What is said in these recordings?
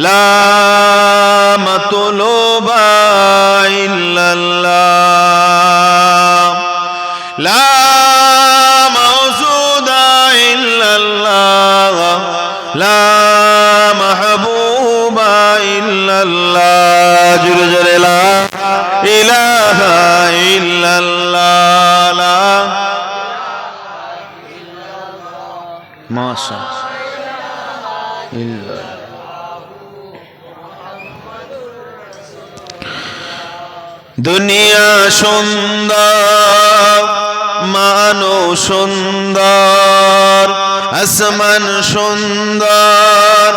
লা মাতলুবা ইল্লাল্লাহ, লা মাওজুদা ইল্লাল্লাহ, লা মাহবুবা ইল্লাল্লাহ। জোরে জোরে লা ইলাহা ইল্লাল্লাহ। মাশাআল্লাহ। দুনিয়া সুন্দর, মানুষ সুন্দর, আসমান সুন্দর,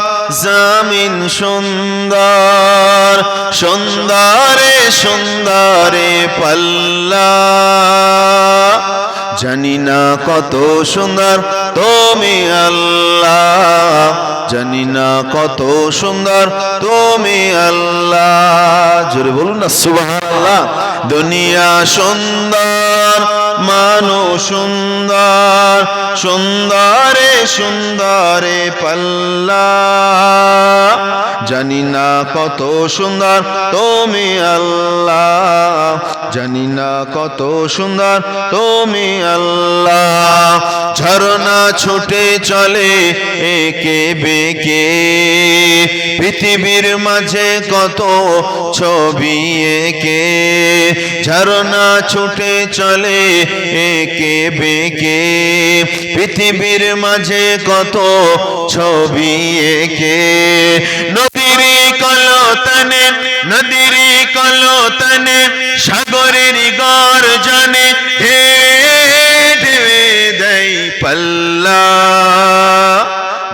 জমিন সুন্দর, সুন্দরে সুন্দরে পাল্লা। জানি না কত সুন্দর তুমি আল্লাহ, জানি না কত সুন্দর তুমি আল্লাহ। জোরে বলুন না সুবহানাল্লাহ। দুনিয়া সুন্দর, মানুষ সুন্দর, সুন্দরে সুন্দরে পাল্লা। জানি না কত সুন্দর তুমি আল্লাহ, জানি না কত সুন্দর তুমি আল্লাহ। ঝরনা ছুটে চলে একে বেঁকে, পৃথিবীর মাঝে কত ছবি এঁকে। ঝরনা ছুটে চলে একে বেঁকে, পৃথিবীর মাঝে কত ছবি এঁকে। নদীর কলতানে, নদীর কলতানে, সাগরের গর্জনে ঢেউে দেয় পাল্লা।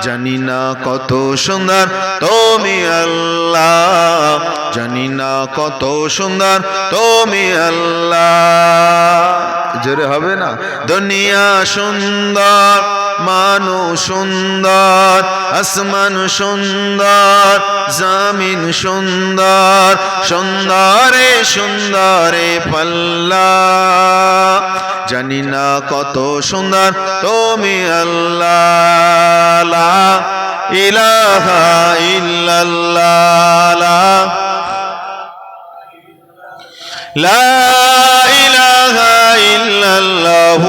জানি না কত সুন্দর তুমি আল্লাহ, জানি না কত সুন্দর তুমি আল্লাহ। জোরে হবে না? দুনিয়া সুন্দর, মানুষ সুন্দর, আসমান সুন্দর, জমিন সুন্দর, সুন্দরে সুন্দরে পাল্লা। জানি না কত সুন্দর তুমি আল্লাহ, লা ইলাহা ইল্লাল্লাহ, লা ইলাহা ইল্লাল্লাহ।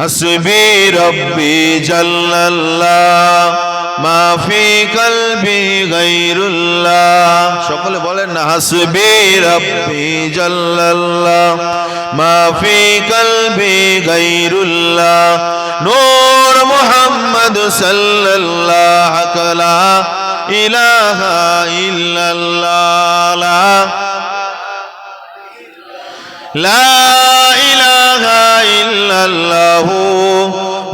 হাসবি রব্বি জাল্লাল্লাহ, মা ফি কলবি গায়রুল্লাহ। সকলে বলেন না হাসবি রব্বি জাল্লাল্লাহ, মা ফি কলবি গায়রুল্লাহ। নূর মুহাম্মদ সাল্লাল্লাহু লা ইলাহা ইল্লাল্লাহ, লা ইলাহা ইল্লাল্লাহ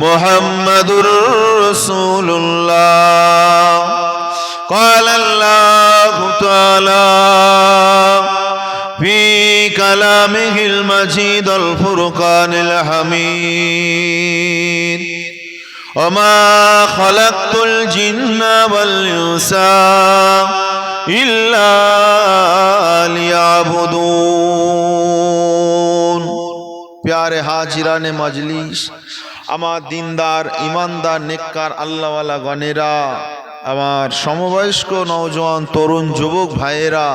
মুহাম্মাদুর রাসূলুল্লাহ। ক্বালা আল্লাহু তাআলা ফি কালামিহিল মাজিদুল ফুরকানিল হামিদ, ওমা খালাকতুল জিন্না ওয়াল ইনসা ইল্লা লিয়াবুদুন। প্যারে হাজিরানে মজলিস, আমার দিনদার ইমানদার নেককার আল্লাহওয়ালা গণেরা, আমার সমবয়স্ক নওজোয়ান তরুণ যুবক ভাইয়েরা,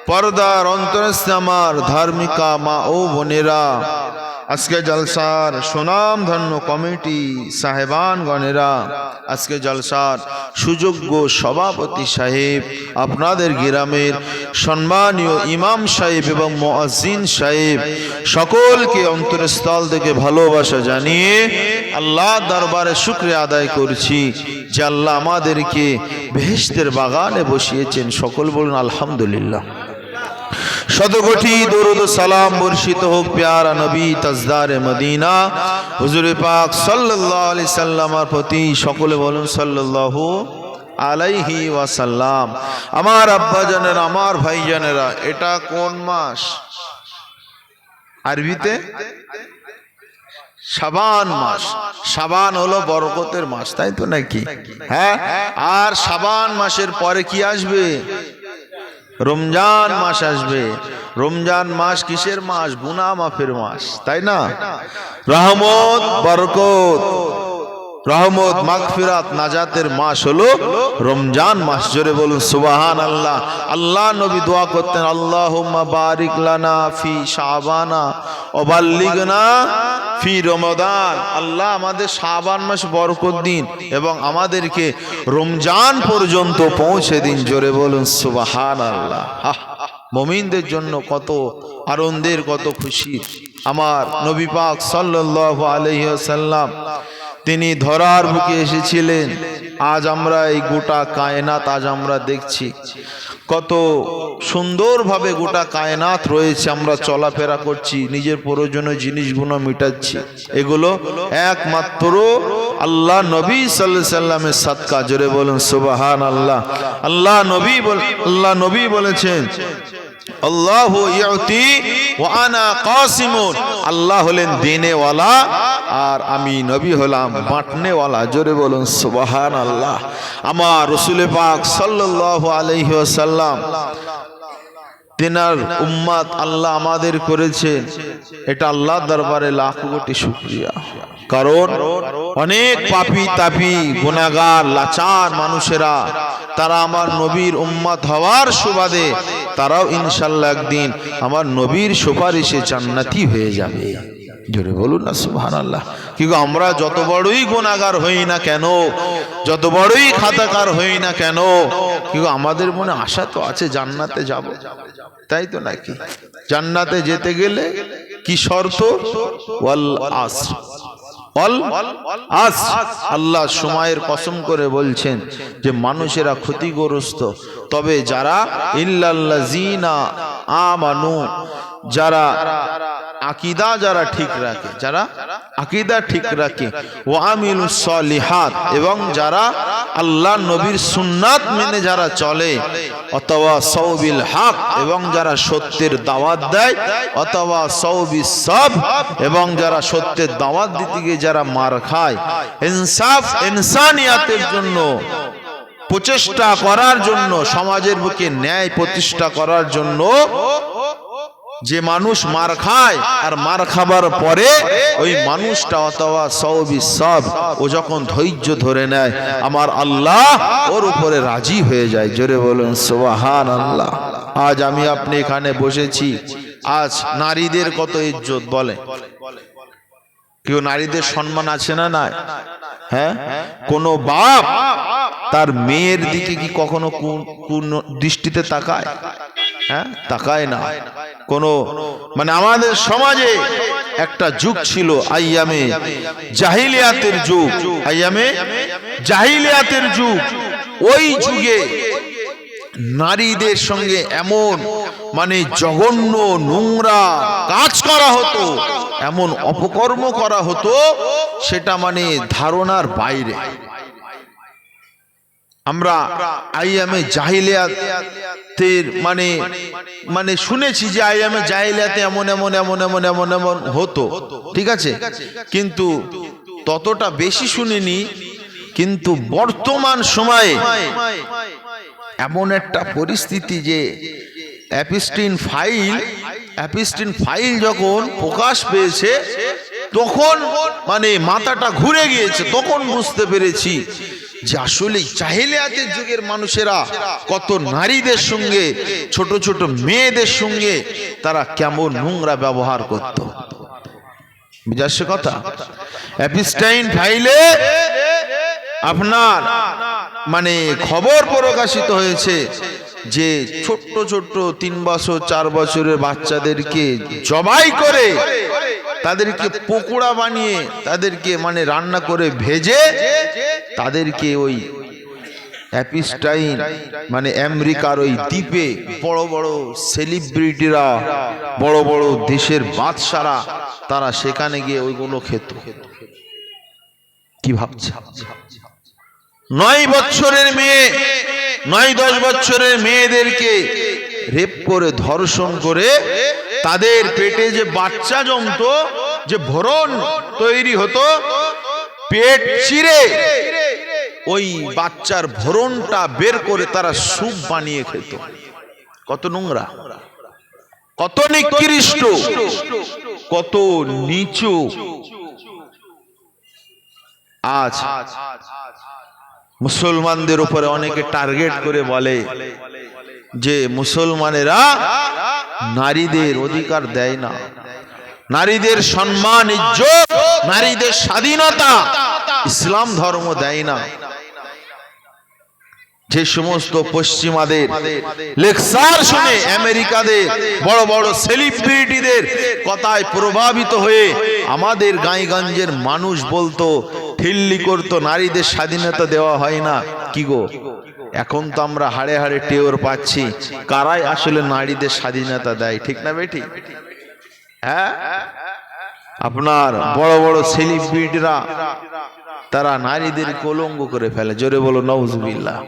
পর্দার অন্তরস্থ আমার ধার্মিকা মা ও বোনেরা, আজকে জলসার সুনাম ধন্য কমিটি সাহেবান গণেরা, আজকে জলসার সুযোগ্য সভাপতি সাহেব, আপনাদের গ্রামের সম্মানীয় ইমাম সাহেব এবং মুয়াজ্জিন সাহেব, সকলকে অন্তরস্থল থেকে ভালোবাসা জানিয়ে আল্লাহ দরবারে শুকরিয়া আদায় করছি যে আল্লাহ আমাদেরকে বেহেশতের বাগানে বসিয়েছেন। সকল বলুন আলহামদুলিল্লাহ। শতকোটি দরুদ সালাম বর্ষিত হোক প্যারা নবী তাজদারে মদিনা হুজুর পাক সাল্লাল্লাহু আলাইহি সাল্লামের প্রতি। সকলে বলুন সাল্লাল্লাহু আলাইহি ওয়াসাল্লাম। আমার আব্বা জানেরা, আমার ভাই জানেরা, এটা কোন মাস? আরবিতে শাবান মাস। শাবান হলো বরকতের মাস, তাই তো নাকি? হ্যাঁ। আর শাবান মাসের পরে কি আসবে? রমজান মাস আসবে। রমজান মাস কিসের মাস? গুনাহ মাফের মাস, তাই না? রহমত, বরকত, রহমত, মাগফিরাত, নাজাতের মাস হলো রমজান মাস। জোরে বলুন সুবহানাল্লাহ। আল্লাহ নবী দোয়া করতেন, আল্লাহুম্মা বারিক লানা ফি শাবানা ওয়া বাল্লিগনা ফি রমাদান। আল্লাহ আমাদের শাবান মাস বরকত দিন এবং আমাদেরকে রমজান পর্যন্ত পৌঁছে দিন। জোরে বলুন সুবহানাল্লাহ। মুমিনদের জন্য কত আনন্দের, কত খুশি। আমার নবী পাক সাল্লাল্লাহু আলাইহি ওয়াসাল্লাম তিনি ধরার বুকে এসেছিলেন। আজ আমরা এই গোটা কায়নাত আজ আমরা দেখছি কত সুন্দরভাবে গোটা কায়নাত রয়েছে। আমরা চলাফেরা করছি, নিজের প্রয়োজনীয় জিনিসগুলো মিটাচ্ছি। এগুলো একমাত্র আল্লাহ নবী সাল্লাল্লাহু আলাইহি সাল্লামের সাদকা। জোরে বলুন সুবহানাল্লাহ। আল্লাহ নবী বলেছেন, আল্লাহু ইউতি ওয়া আনা কাসিমুন। আল্লাহ হলেন দেনেওয়ালা আর আমি নবী হলাম বাঁটনেওয়ালা। জোরে বলুন সুবহানাল্লাহ। আমার রাসূল পাক সাল্লাল্লাহু আলাইহি ওয়াসাল্লাম তিনার উম্মত আল্লাহ আমাদের করেছেন, এটা আল্লাহর দরবারে লাখ কোটি শুকরিয়া। কারণ অনেক পাপী তাপী গুনাহগার লাচার মানুষেরা তারা আমার নবীর উম্মত হওয়ার সুবাদে তারাও ইনশাআল্লাহ একদিন আমার নবীর সুপারিশে জান্নাতি হয়ে যাবে। জোরে বলুন না সুবহানাল্লাহ। কিন্তু আমরা যত বড়ই গুনাহগার হই না কেন, যত বড়ই খাতাকার হই না কেন, কিন্তু আমাদের মনে আশা তো আছে জান্নাতে যাব, তাই তো নাকি? জান্নাতে যেতে গেলে কি শর্ত? ওয়াল আসর, ওয়াল আসর। আল্লাহ সময়ের কসম করে বলছেন যে মানুষেরা ক্ষতিগ্রস্ত, তবে যারা ইল্লাল্লাযিনা আমানু, যারা আকীদা যারা ঠিক রাখে, যারা আকীদা ঠিক রাখে, ওয়া আমিলুস সলিহাত, এবং যারা আল্লাহ নবীর সুন্নাত মেনে যারা চলে, অথবা সাওবিল হক, এবং যারা সত্যের দাওয়াত দেয়, অথবা সাওবিস সাব, এবং যারা সত্যের দাওয়াত দিতে গিয়ে যারা মার খায়, ইনসাফ ইনসানিয়াতের জন্য প্রচেষ্টা করার জন্য, সমাজের বুকে ন্যায় প্রতিষ্ঠা করার জন্য যে মানুষ মার খায় আর মার খাবার পরে ওই মানুষটা অথবা সাওবিস সাব, ও যখন ধৈর্য ধরে নেয় আমার আল্লাহ ওর উপরে রাজি হয়ে যায়। জোরে বলুন সুবহানাল্লাহ। আজ আমি আপনি এখানে বসেছি, আজ নারীদের কত ইজ্জত বলে, কেউ নারীদের সম্মান আছে না নাই? হ্যাঁ, কোন বাপ তার মেয়ের দিকে কি কখনো কোন দৃষ্টিতে তাকায়? হ্যাঁ, তাকায় না। কোন মানে আমাদের সমাজে একটা যুগ ছিল আইয়ামে জাহিলিয়াতের যুগ, আইয়ামে জাহিলিয়াতের যুগ। ওই যুগে নারীদের সঙ্গে এমন মানে জঘন্য নোংরা কাজ করা হতো, এমন অপকর্ম করা হতো, সেটা মানে ধারণার বাইরে। আমরা আইয়ামে জাহিলিয়াতের মানে মানে শুনেছি যে আইয়ামে জাহিলিয়াতে এমন এমন এমন এমন এমন এমন হতো, ঠিক আছে, কিন্তু ততটা বেশি শুনিনি। কিন্তু বর্তমান সময়ে এমন একটা পরিস্থিতি যে অ্যাপস্টিন ফাইল যখন প্রকাশ পেয়েছে, তখন মানে মাথাটা ঘুরে গিয়েছে। তখন বুঝতে পেরেছি যে আসলে জাহিলিয়াতের যুগের মানুষেরা কত নারীদের সঙ্গে, ছোট ছোট মেয়েদের সঙ্গে তারা কেমন নোংরা ব্যবহার করত। বুঝাচ্ছে কথা? অ্যাপস্টাইন ফাইলে আপনার মানে খবর প্রকাশিত হয়েছে যে ছোট্ট ছোট্ট 3 বছর 4 বছরের বাচ্চাদেরকে জবাই করে, তাদেরকে পকোড়া বানিয়ে, তাদেরকে মানে রান্না করে ভেজে, তাদেরকে ওই অ্যাপস্টাইন মানে আমেরিকার ওই দ্বীপে বড় বড় সেলিব্রিটিরা, বড় বড় দেশের বাদশারা, তারা সেখানে গিয়ে ওইগুলো খেত। কি ভাবছে? 9 বছরের মেয়ে, 9-10 বছরের মেয়েদেরকে রেপ করে, ধর্ষণ করে, তাদের পেটে যে বাচ্চা জমতো, যে ভরণ তৈরি হতো, পেট চিরে ওই বাচ্চার ভরণটা বের করে তারা স্যুপ বানিয়ে খেত। কত নোংরা, কত নিকৃষ্ট, কত নিচু। আজ মুসলমানদের উপরে অনেকে টার্গেট করে বলে যে মুসলমানেরা নারীদের অধিকার দেয় না, নারীদের সম্মান ইজ্জত, নারীদের স্বাধীনতা ইসলাম ধর্ম দেয় না। যে সমস্ত পশ্চিমাদের লেকচার শুনে আমেরিকাদের বড় বড় সেলিব্রিটিদের কথায় প্রভাবিত হয়ে আমাদের গাঁয়েগঞ্জের মানুষ বলতো, ঠিল্লি করতো, নারীদের স্বাধীনতা দেওয়া হয় না। কি গো, এখন তো আমরা হাড়ে হাড়ে টের পাচ্ছি কারাই আসলে নারীদের স্বাধীনতা দেয়, ঠিক না বেটি? হ্যাঁ, আপনার বড় বড় সেলিব্রিটিরা তারা নারীদের কলঙ্ক করে ফেলে। জোরে বলো নাউজুবিল্লাহ।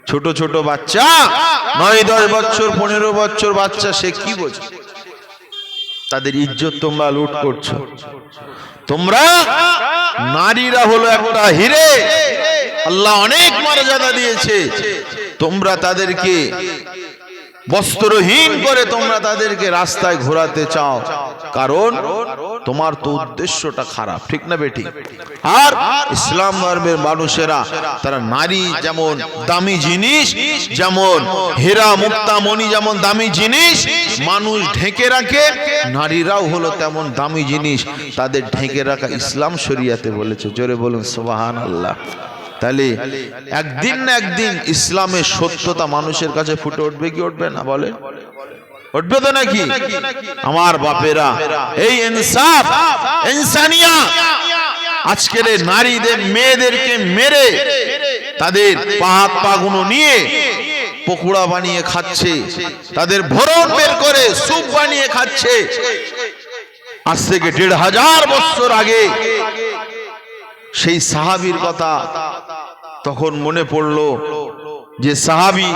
ছোট ছোট বাচ্চা 9-10 বছর 15 বছর বাচ্চা, সে কি বোঝে? তাদের ইজ্জত তোমরা লুট করছো। তোমরা নারীরা হলো একটা হিরে, আল্লাহ অনেক মর্যাদা দিয়েছে, তোমরা তাদেরকে বস্ত্রহীন করে তোমরা তাদেরকে রাস্তায় ঘোরাতে চাও, কারণ তোমার তো উদ্দেশ্যটা খারাপ, ঠিক না বেটি? আর ইসলাম ধর্মের মানুষেরা তারা নারী যেমন দামি জিনিস, যেমন হীরা মুক্তা মণি যেমন দামি জিনিস মানুষ ঢেকে রাখে, নারীরাও হলো তেমন দামি জিনিস, তাদের ঢেকে রাখা ইসলাম শরিয়াতে বলেছে। জোরে বলুন সুবহানাল্লাহ। তাহলে একদিন না একদিন ইসলামের সত্যতা মানুষের কাছে ফুটে উঠবে কি উঠবে না? বলে উঠবে তো নাকি? আমার বাপেরা, এই ইনসাফ ইনসানিয়াত আজকের নারীদের মেয়েদেরকে মেরে তাদের পা হাত পা গুলো নিয়ে পকোড়া বানিয়ে খাচ্ছে, তাদের ভরণ বের করে স্যুপ বানিয়ে খাচ্ছে। আজ থেকে 1500 বছর আগে সেই সাহাবীর কথা তখন মনে পড়লো, যে সাহাবী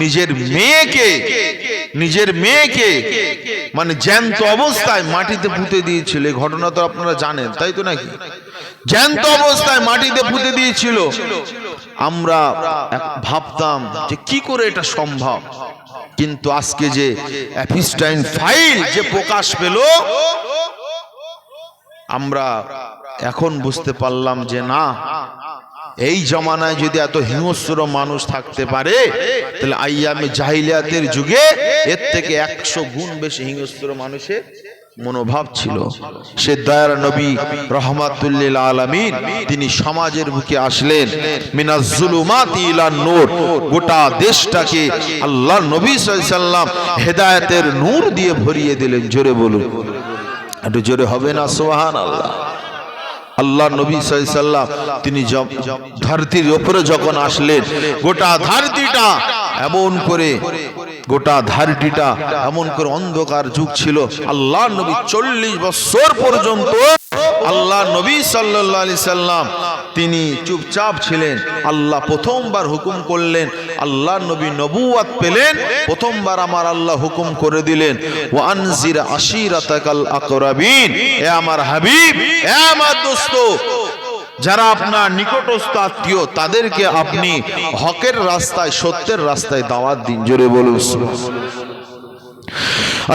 নিজের মেয়েকে মানে জ্যান্ত অবস্থায় মাটিতে পুঁতে দিয়েছিল। এই ঘটনা তো আপনারা জানেন, তাই তো নাকি? জ্যান্ত অবস্থায় মাটিতে পুঁতে দিয়েছিল। আমরা ভাবতাম যে কি করে এটা সম্ভব, কিন্তু আজকে যে এপিস্টাইন ফাইল যে প্রকাশ পেল, আমরা এখন বুঝতে পারলাম যে না, এই জমানায় যদি এত হিংস্র মানুষ থাকতে পারে, তাহলে আইয়ামে জাহিলিয়াতের যুগে এর থেকে 100 গুণ বেশি হিংস্র মানুষের মনোভাব ছিল। সে দয়ার নবী রাহমাতুল লিল আলামিন, তিনি সমাজের বুকে আসলেন, মিনাজ জুলুমাতি ইলান নূর, গোটা দেশটাকে আল্লাহর নবী সাল্লাল্লাহু আলাইহি সাল্লাম হেদায়েতের নূর দিয়ে ভরিয়ে দিলেন। জোরে বলুন, একটু জোরে হবে না সুবহানাল্লাহ। আল্লাহ নবী সাল্লাল্লাহু আলাইহি সাল্লাম তিনি ধরতির উপরে যখন আসলেন, গোটা ধরতিটা এমন করে অন্ধকার যুগ ছিল। আল্লাহ নবী 40 বছর পর্যন্ত আল্লাহ নবী সাল্লাল্লাহু আলাইহি সাল্লাম তিনি চুপচাপ ছিলেন। আল্লাহ প্রথমবার হুকুম করলেন, আল্লাহ নবী নবুয়ত পেলেন, প্রথমবার আমার আল্লাহ হুকুম করে দিলেন, ওয়া আনজির আশিরাতাকাল আকরাবিন, এ আমার হাবিব, এ আমার দোস্ত, যারা আপনার নিকটস্থ আত্মীয় তাদেরকে আপনি হকের রাস্তায়, সত্যের রাস্তায় দাওয়াত দিন। জোরে বলুন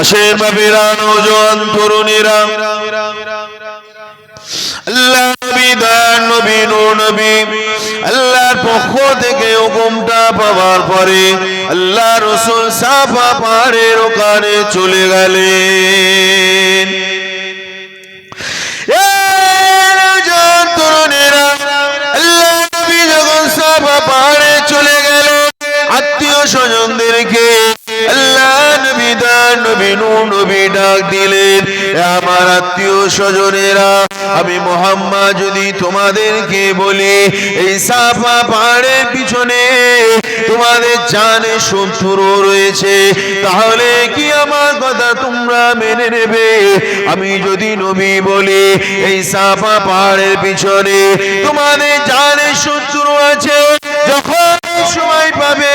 আসেন বাবেরা, নওজোয়ান তরুণীরা, আল্লাহ বিধান নবী নূর নবী আল্লাহর পক্ষ থেকে হুকুমটা পাওয়ার পরে আল্লাহ রাসূল সাফা পাহাড়ের ওখানে চলে গেলেন। আল্লাহ নবী যখন সাফা পাহাড়ে চলে গেলেন, আত্মীয় স্বজনদেরকে আল্লাহ নবী দান নবী নূর নবী ডাক দিলেন, আমার আত্মীয় স্বজনেরা, আমি মুহাম্মদ যদি তোমাদেরকে বলি এই সাফা পাহাড়ের পিছনে তোমাদের জানে শত্রু রয়েছে, তাহলে কি আমার কথা তোমরা মেনে নেবে? আমি যদি নবী বলি এই সাফা পাহাড়ের পিছনে তোমাদের জানে শত্রু আছে, যখন সময় পাবে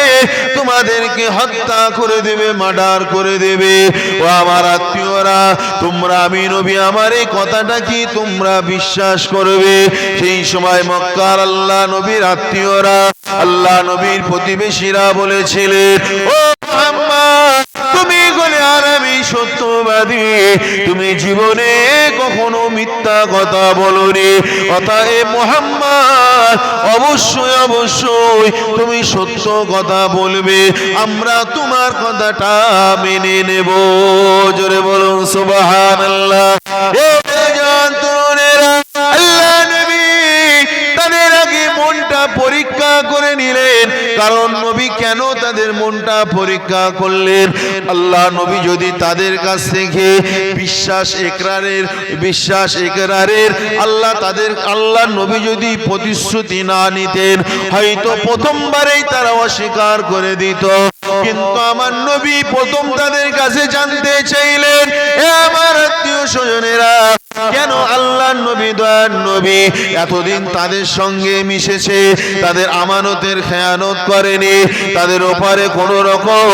তোমাদেরকে হত্যা করে দেবে, মার্ডার করে দেবে, ও আমার আত্মীয়রা, তোমরা আমি নবী আমার এই কথাটা কি তোমরা বিশ্বাস করবে? সেই সময় মক্কার আল্লাহ নবীর আত্মীয়রা, আল্লাহ নবীর প্রতিবেশীরা বলেছিলেন, ও মুহাম্মদ, তুমি বলে আর আমি সত্যবাদী, তুমি জীবনে কখনো মিথ্যা কথা বলোনি। অতএব মুহাম্মদ অবশ্যই অবশ্যই তুমি সত্য কথা বলবে, আমরা তোমার কথাটা মেনে নেব। জোরে বলুন সুবহানাল্লাহ। আল্লাহ নবী তাদের আগে মনটা পরীক্ষা করে নিলেন। কারণ নবী কেন তাদের মনটা পরীক্ষা করলেন? আল্লাহ নবী যদি তাদের কাছ থেকে বিশ্বাস একরারের আল্লাহ নবী যদি প্রতিশ্রুতি না নিতেন, হয়তো প্রথমবারেই তারা অস্বীকার করে দিত। কিন্তু আমার নবী প্রথম তাদের কাছে জানতে চাইলেন, এ আমার আত্মীয় স্বজনেরা, কেন আল্লাহ নবী দয়ার নবী এতদিন তাদের সঙ্গে মিশেছে, তাদের আমানতের খেয়ানত করেনি, তাদের ওপারে কোন রকম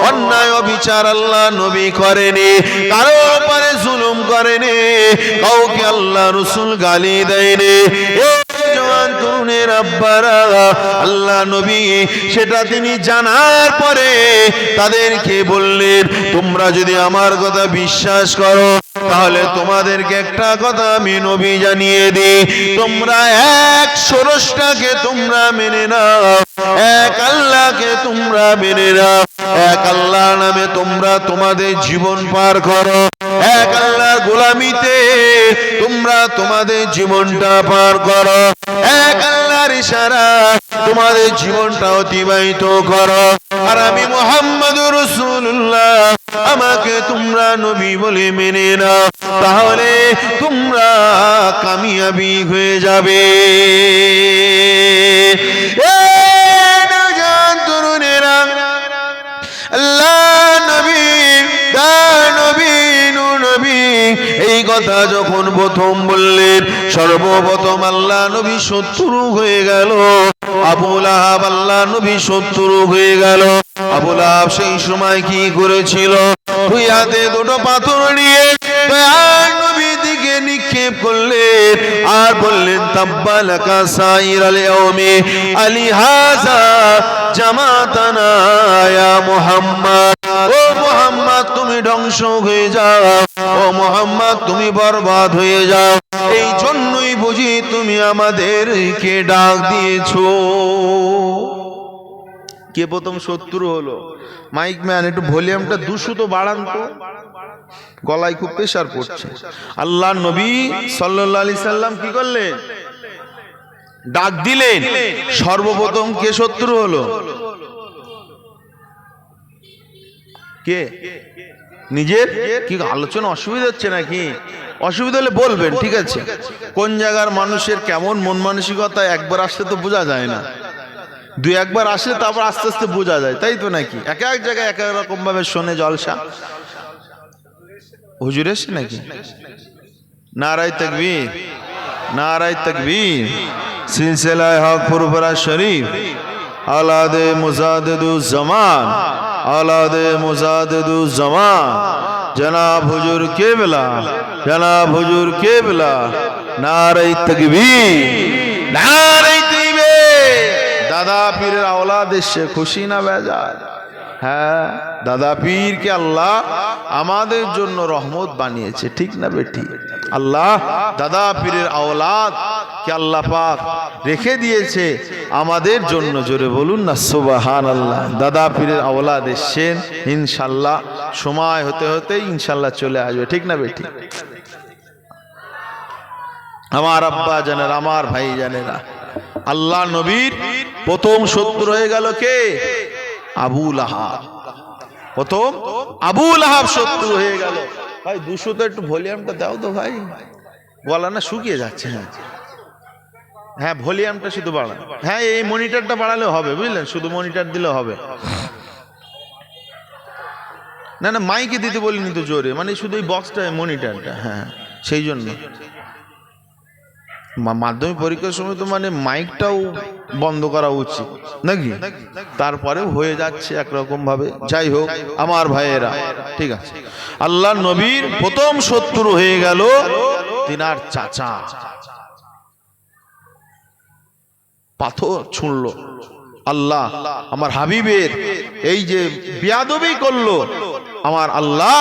অন্যায় অবিচার আল্লাহ নবী করেনি, কারো ওপারে জুলুম করেনি, কাউকে আল্লাহ রাসূল গালি দেয়নি। জওয়ান তরুণের আব্বারা, আল্লাহ নবী সেটা তিনি জানার পরে তাদেরকে বললেন, তোমরা যদি আমার কথা বিশ্বাস করো, তাহলে তোমাদেরকে একটা কথা আমি নবী জানিয়ে দিই, তোমরা এক স্রষ্টাকে তোমরা মেনে নাও, এক আল্লাহকে তোমরা মেনে নাও, এক আল্লাহ নামে তোমরা তোমাদের জীবন পার করো, এক আল্লাহর গোলামিতে তোমরা তোমাদের জীবনটা পার করো, এক আল্লাহর ইশারা তোমাদের জীবনটা অতিবাহিত করো। আর আমি মুহাম্মদুর রাসূলুল্লাহ, আমাকে তোমরা নবী বলে মেনে নাও, তাহলে তোমরা কামিয়াবি হয়ে যাবে। এই কথা যখন প্রথম বললেন, সর্বপ্রথম আল্লাহ নবী শত্রু হয়ে গেল। আবু লাহাব আল্লাহ নবী শত্রু হয়ে গেল। আবু লাহাব সেই সময় কি করেছিল? দুই হাতে দুটো পাথর নিয়ে দয়ার নবীর দিকে নিক্ষেপ করলেন আর বললেন, তাব্বা লাকা সাইরাল ইয়াউমি আলিহাযা জামাতানা ইয়া মুহাম্মদ। ও মুহাম্মদ, তুমি ধ্বংস হয়ে যাও, ও মুহাম্মদ তুমি বরবাদ হয়ে যাও, এই জন্যই বুঝি তুমি আমাদেরকে ডাক দিয়েছো। কে প্রথম শত্রু হলো? মাইক ম্যান, একটু ভলিউমটা 200 তো বাড়ান তো, গলায় খুব প্রেসার পড়ছে। আল্লাহ নবী সাল্লাল্লাহু আলাইহি সাল্লাম কি করলেন? ডাক দিলেন। সর্বপ্রথম কে শত্রু হলো? কে? নিজের? কি আলোচনা অসুবিধা হচ্ছে নাকি? অসুবিধা হলে বলবেন, ঠিক আছে? কোন জায়গার মানুষের কেমন মন মানসিকতা একবার আসলে তো বোঝা যায় না, দুই একবার আসলে তারপর আস্তে আস্তে বোঝা যায়, তাই তো নাকি? এক এক জায়গায় এক এক রকম ভাবে শোনে জলসা। হুজুর এসে নাকি? নারায়ে তাকবীর, নারায়ে তাকবীর। সিলসিলায়ে হক ফুরফুরা শরীফ, আওলাদে মুজাদ্দিদুজ জামান, আওলাদে মুজাদ্দিদুজ জামান, জনাব হুজুর কেবলা, জনাব হুজুর কেবলা। নারায়ে তাকবীর, নারায়ে তাকবীর। দাদা পীরের আওলাদ এসে খুশি না বেজার? হ্যাঁ, দাদা পীরকে আল্লাহ আমাদের জন্য রহমত বানিয়েছে, ঠিক না বেটি? আল্লাহ দাদা পীরের আওলাদ কে আল্লাহ পাক রেখে দিয়েছে আমাদের জন্য। জোরে বলুন না সুবহানাল্লাহ। দাদা পীরের আওলাদ এসেছেন, ইনশাআল্লাহ সময় হতে হতে ইনশাআল্লাহ চলে আসবে, ঠিক না বেটি? আমার আব্বা জানেরা, আমার ভাই জানেরা, আল্লাহ নবীর প্রথম শত্রু হয়ে গেল কে? আবু লাহাব। প্রথম আবু লাহাব শত্রু হয়ে গেল। ভাই 200 তো একটু ভলিউমটা দাও তো ভাই, গলা না শুকিয়ে যাচ্ছে। হ্যাঁ হ্যাঁ, ভলিউমটা শুধু বাড়ান। হ্যাঁ, এই মনিটরটা বাড়ালে হবে, বুঝলেন? শুধু মনিটর দিলে হবে না। না, মাইকে দিতে বলিনি তো জোরে, মানে শুধু এই বক্সটা, মনিটরটা। হ্যাঁ, সেই জন্য মাধ্যমিক পরীক্ষার সময় তো মানে মাইকটাও বন্ধ করা উচিত নাকি? তারপরে হয়ে যাচ্ছে একরকম ভাবে। যাই হোক আমার ভাইয়েরা, ঠিক আছে, আল্লাহ নবীর প্রথম শত্রু হয়ে গেল তিনার চাচা। পাথর ছুঁড়লো। আল্লাহ আমার হাবিবের এই যে বেয়াদবি করলো, আমার আল্লাহ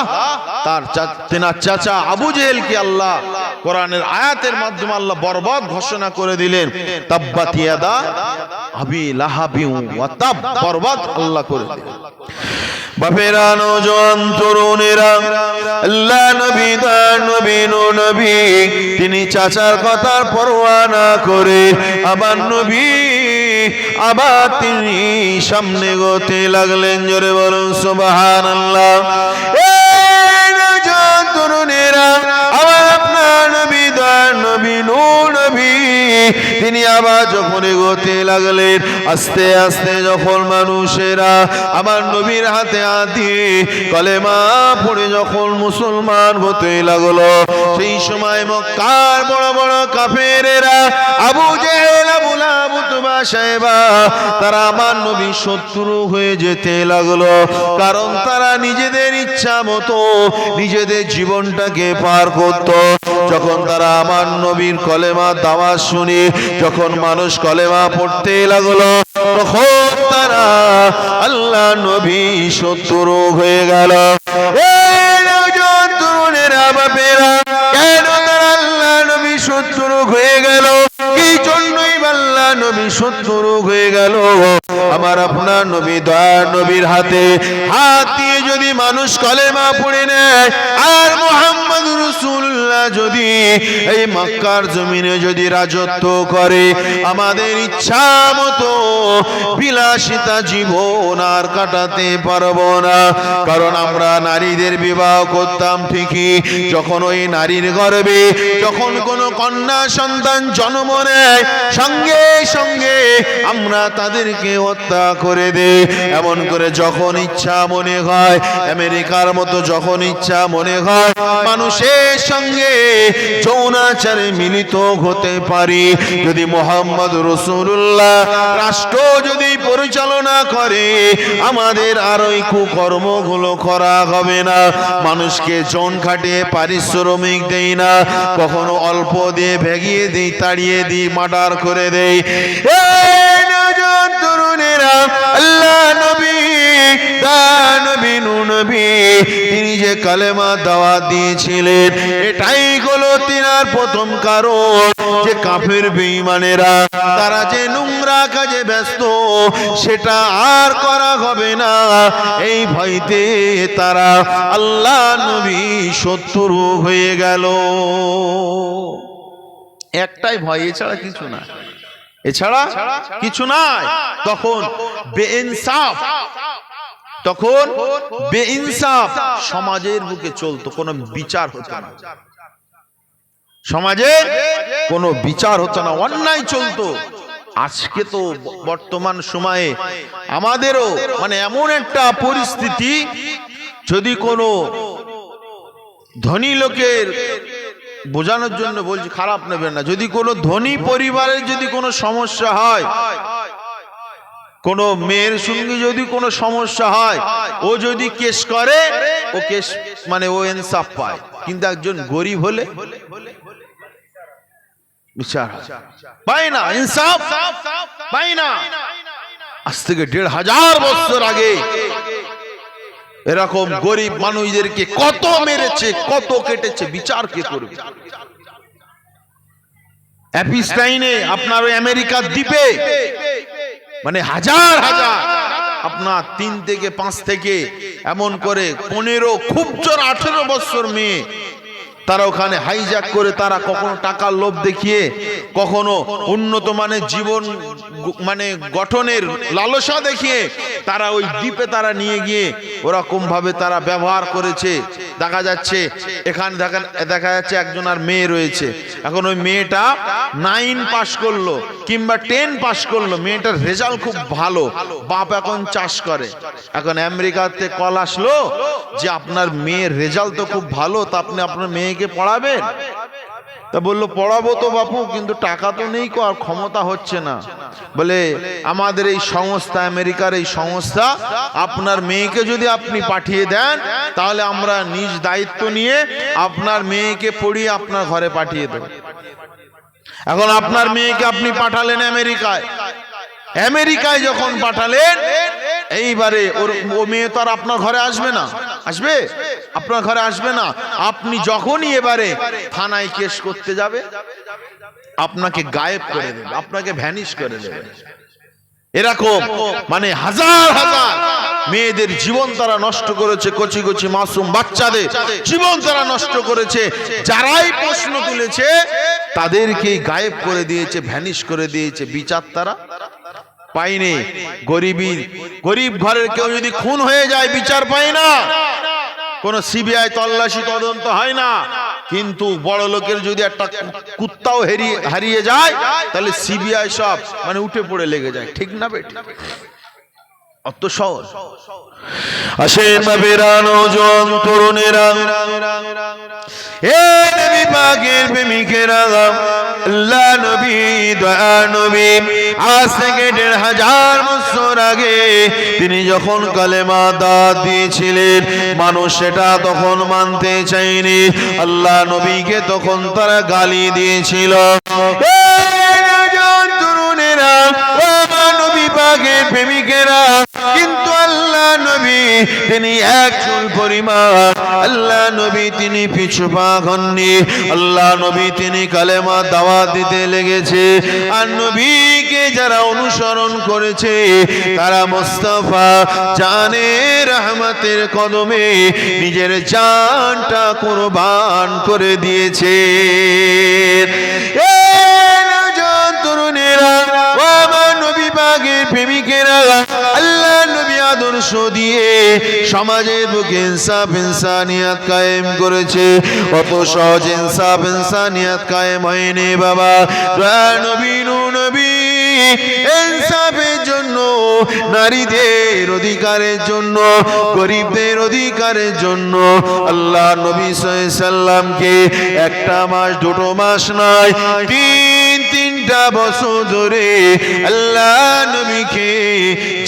তেনার চাচা আবু জেহেলকে আল্লাহ কোরআনের আয়াতের মাধ্যমে আল্লাহ বরবাদ ঘোষণা করে দিলেন। তাব্বাত ইয়াদা আবি লাহাবি ওয়া তাব, বরবাদ আল্লাহ করে দিলেন। বাপেরা, নওজোয়ান তরুণেরা, আল্লাহ নবী তার নবী নবী, তিনি চাচার কথার পরোয়া না করে আবার নবী আবার তিনি সামনে গতে লাগলেন। জোরে বলুন সুবহানাল্লাহ। এই নওজোয়ান তরুণেরা, আবার আপনার নবী তার নবী নবী, তিনি আবার যখন এগোতে লাগলেন, আস্তে আস্তে যখন মানুষেরা আমার নবীর হাতে হাত দিয়ে কলেমা পড়ে যখন মুসলমান হতে লাগলো, সেই সময় মক্কার বড় বড় কাফেরেরা আবু জেহেল, আবু লাহাব, উতবা, শায়বা, তারা আমার নবীর শত্রু হয়ে যেতে লাগলো। কারণ তারা নিজেদের ইচ্ছা মতো নিজেদের জীবনটাকে পার করত। যখন তারা আমার নবীর কলেমা দাওয়াত শুনে যখন মানুষ কলেমা পড়তে লাগলো, তখন তারা আল্লাহ নবী শত্রু হয়ে গেল। এই নওজোয়ান তরুণেরা, বাপেরা, কেন তারা আল্লাহ নবী শত্রু হয়ে গেল? কি জন্যই আল্লাহ নবী শত্রু হয়ে গেল? আমার আপনার নবী দয়ার নবীর হাতে হাত দিয়ে যদি মানুষ কলেমা পড়ে নেয়, আর মুহাম্মদ রাসূলুল্লাহ যদি এই মক্কার জমিনে যদি রাজত্ব করে, আমাদের ইচ্ছা মতো বিলাসিতা জীবন আর কাটাতে পারবো না। কারণ আমরা নারীদের বিবাহ করতাম ঠিকই, যখন ওই নারীর গর্ভে যখন কোনো কন্যা সন্তান জন্ম নেয়, সঙ্গে সঙ্গে আমরা তাদেরকে হত্যা করে দেই। এমন করে যখন ইচ্ছা মনে হয়, আমেরিকার মতো যখন ইচ্ছা মনে হয় মানুষের সঙ্গে যৌনাচারে মিলিত হতে পারি। যদি মুহাম্মদ রাসূলুল্লাহ রাষ্ট্র যদি পরিচালনা করে, আমাদের আর ওই কুকর্মগুলো করা হবে না। মানুষকে জন খাটিয়ে পারিশ্রমিক দেই না, কখনো অল্প দিয়ে ভেগিয়ে দিই, তাড়িয়ে দিই, মার্ডার করে দেই। এই নওজোয়ান তরুণেরা, আল্লাহ নবী তার নবী নবী, তিনি যে কালেমা দাওয়াত দিয়েছিলেন, এটাই হলো তিনার প্রথম কারণ যে কাফের বেঈমানেরা তারা যে নোংরা কাজে ব্যস্ত, সেটা আর করা হবে না। এই ভয়তে তারা আল্লাহ নবী শত্রু হয়ে গেল। একটাই ভয়, এছাড়া কিছু না, এছাড়া কিছু নাই। তখন বেইনসাফ, তখন বেইনসাফ সমাজের বুকে চলতো, কোনো বিচার হতো না, সমাজে কোনো বিচার হতো না, অন্যায় চলতো। আজকে তো বর্তমান সময়ে আমাদেরও মানে এমন একটা পরিস্থিতি, যদি কোনো ধনী লোকের, বোঝানোর জন্য বলছি, খারাপ নেবেন না, যদি কোনো ধনী পরিবারের যদি কোনো সমস্যা হয়, কোনো মেয়ের সঙ্গে যদি কোনো সমস্যা হয়, ও যদি কেস করে, ও কেস মানে ও ইনসাফ পায়। কিন্তু একজন গরিব হলে বিচার পায় না, ইনসাফ পায় না। আজ থেকে ১৫০০ বছর আগে এরকম গরিব মানুষদেরকে কত মেরেছে, কত কেটেছে, বিচার কে করবে? অ্যাপিস্টাইনে আপনার ওই আমেরিকার দ্বীপে মানে হাজার হাজার, আপনার ৩ থেকে ৫ থেকে এমন করে ১৫, খুব জোর ১৮ বছর মেয়ে, তারা ওখানে হাইজ্যাক করে, তারা কখনো টাকার লোভ দেখিয়ে, কখনো উন্নত মানের জীবন মানে গঠনের লালসা দেখিয়ে তারা ওই দ্বীপে তারা নিয়ে গিয়ে ওরকম ভাবে তারা ব্যবহার করেছে। দেখা যাচ্ছে এখানে দেখা যাচ্ছে একজন আর মেয়ে রয়েছে, এখন ওই মেয়েটা 9 পাস করলো কিংবা 10 পাস করলো, মেয়েটার রেজাল্ট খুব ভালো, বাপ এখন চাষ করে। এখন আমেরিকাতে কল আসলো যে আপনার মেয়ের রেজাল্ট তো খুব ভালো, তা আপনি আপনার মেয়েকে পড়াবেন? তা বললো পড়াবো তো বাপু, কিন্তু টাকা তো নেই, আর ক্ষমতা হচ্ছে না। বলে আমাদের এই সংস্থা, আমেরিকার এই সংস্থা, আপনার মেয়েকে যদি আপনি পাঠিয়ে দেন, তাহলে আমরা নিজ দায়িত্ব নিয়ে আপনার মেয়েকে পড়িয়ে আপনার ঘরে পাঠিয়ে দেব। এখন আপনার মেয়েকে আপনি পাঠালেন আমেরিকায়, আমেরিকায় যখন পাঠালেন, এইবারে ও মেয়ে তো আর আপনার ঘরে আসবে না, আসবে? আপনার ঘরে আসবে না। আপনি যখনই এবারে থানায় কেস করতে যাবে, আপনাকে গায়েব করে দেবে, আপনাকে ভ্যানিশ করে দেবে। এরকম মানে হাজার হাজার মেয়েদের জীবন তারা নষ্ট করেছে, কচি কচি মাসুম বাচ্চাদের জীবন তারা নষ্ট করেছে। যারাই প্রশ্ন তুলেছে তাদেরকে গায়েব করে দিয়েছে, ভ্যানিশ করে দিয়েছে। বিচার তারা পায়নি। গরিব ঘরের কেউ যদি খুন হয়ে যায় বিচার পায় না, কোন সিবিআই তল্লাশি তদন্ত হয় না। কিন্তু বড় লোকের যদি একটা কুত্তাও হারিয়ে যায়, তাহলে সিবিআই সব মানে উঠে পড়ে লেগে যায়। ঠিক না বেটি? অত সহজ। আসেন বাবেরা, নওজোয়ান তরুণেরা, হে নবী পাকের প্রেমিকেরা, আল্লাহ নবী, দয়া নবী আজ থেকে 1500 বছর আগে তিনি যখন কালেমা দাওয়াত দিয়েছিলেন, মানুষ সেটা তখন মানতে চায়নি। আল্লাহ নবীকে তখন তারা গালি দিয়েছিল। হে নওজোয়ান তরুণেরা, ও নবী পাকের প্রেমিকেরা, কিন্তু আল্লাহ নবী তিনি এক চুল পরিমাণ, আল্লাহ নবী তিনি পিছু পা হননি। আল্লাহ নবী তিনি কালেমা দাওয়াত দিতে লেগেছে। আর নবীকে যারা অনুসরণ করেছে তারা মুস্তাফা জানে রহমতের কদমে নিজের জানটা কুরবান করে দিয়েছে। তরুণেরা, ও আমার নবী পাকের প্রেমিকেরা, আল্লাহ নবী আদর্শ দিয়ে সমাজের বুকে ইনসাফ ইনসানিয়াত কায়েম করেছে। অত সহজ ইনসাফ ইনসানিয়াত কায়েম হয়নি বাবা। দয়া নবী, নূর নবী ইনসাফের জন্য, নারীদের অধিকারের জন্য, গরিবদের অধিকারের জন্য আল্লাহ নবী সাল্লাল্লাহু আলাইহি সাল্লামকে একটা মাস, দুটো মাস নয়, তিনটা বছর ধরে আল্লাহ নবীকে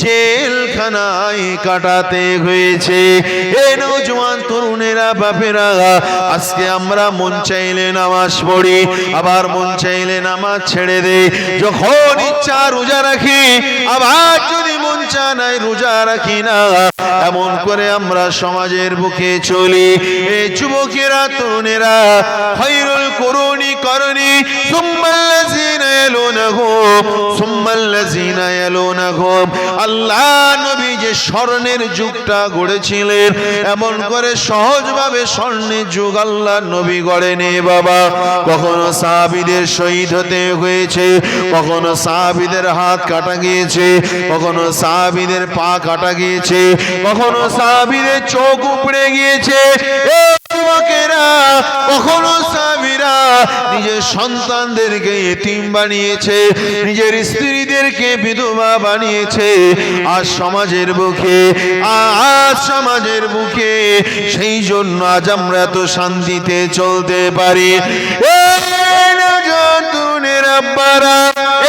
জেলখানায় কাটাতে হয়েছে। এই নওজোয়ান তরুণেরা, বাপেরা, আজকে আমরা মন চাইলে নামাজ পড়ি, আবার মন চাইলে নামাজ ছেড়ে দেই। যখন ইচ্ছা রোজা রাখি, আবার যদি মন চা নাই রোজা রাখি না। এমন করে আমরা সমাজের বুকে চলি। এই যুবকেরা, তরুণেরা, খায়রুল কুরুনি করনি সুম্মাল্লাযিনা ইয়ালুনাহুম সুম্মাল্লাযিনা ইয়ালুনাহুম। আল্লাহ নবী যে স্বর্ণের যুগটা গড়েছিলেন, এমন করে সহজভাবে স্বর্ণের যুগ আল্লাহ নবী গড়েনি বাবা। কখনো সাহাবীদের শহীদ হতে হয়েছে, কখনো সাহাবীদের হাত কাটা গিয়েছে, কখনো সাহাবীদের পা কাটা গিয়েছে, কখনো সাহাবীদের চোখ উপড়ে গিয়েছে। কখনো সাহাবীরা নিজের সন্তানদেরকে এতিম বানিয়েছে, নিজের স্ত্রীদেরকে বিধবা বানিয়েছে। আজ সমাজের বুকে সেই জন্য আজ আমরা এত শান্তিতে চলতে পারি।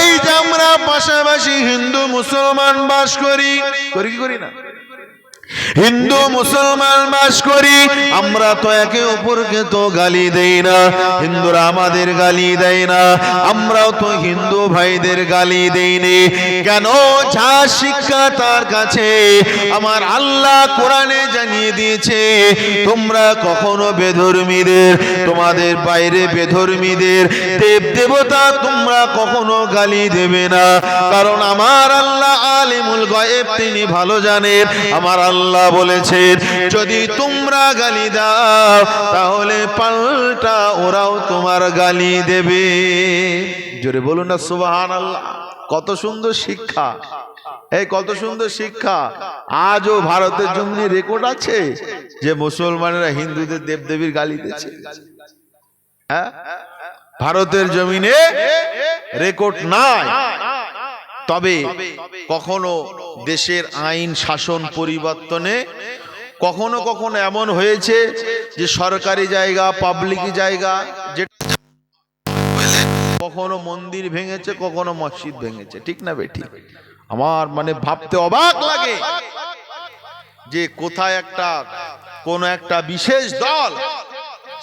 এই যে আমরা পাশাপাশি হিন্দু মুসলমান বাস করি, কি করি না? হিন্দু মুসলমান বাস করি, আমরা তো একে অপরকে তো গালি দেই না। হিন্দুরা আমাদের গালি দেয় না, আমরাও তো হিন্দু ভাইদের গালি দেইনি। কেন? যা শিক্ষা তার কাছে। আমার আল্লাহ কোরআনে জানিয়ে দিয়েছে, তোমরা কখনো বেধর্মীদের, তোমাদের বাইরে বেধর্মীদের দেব দেবতা তোমরা কখনো গালি দেবে না। কারণ আমার আল্লাহ আলিমুল গায়েব, তিনি ভালো জানেন। আমার আল্লাহ বলেছেন, যদি তোমরা গালি দাও তাহলে পাল্টা ওরাও তোমার গালি দেবে। জোরে বলুন না সুবহানাল্লাহ। কত সুন্দর শিক্ষা, এই কত সুন্দর শিক্ষা। আজও ভারতের জমিনে রেকর্ড আছে যে মুসলমানেরা হিন্দুদের দেবদেবীর গালি দিচ্ছে। হ্যাঁ, ভারতের জমিনে রেকর্ড নাই। তবে কখনো দেশের আইন শাসন পরিবর্তনে কখনো কখনো এমন হয়েছে যে সরকারি জায়গা, পাবলিক জায়গা, যেটা কখনো মন্দির ভেঙেছে, কখনো মসজিদ ভেঙেছে। ঠিক না বেটি? আমার মানে ভাবতে অবাক লাগে যে কোথায় কোন একটা বিশেষ দল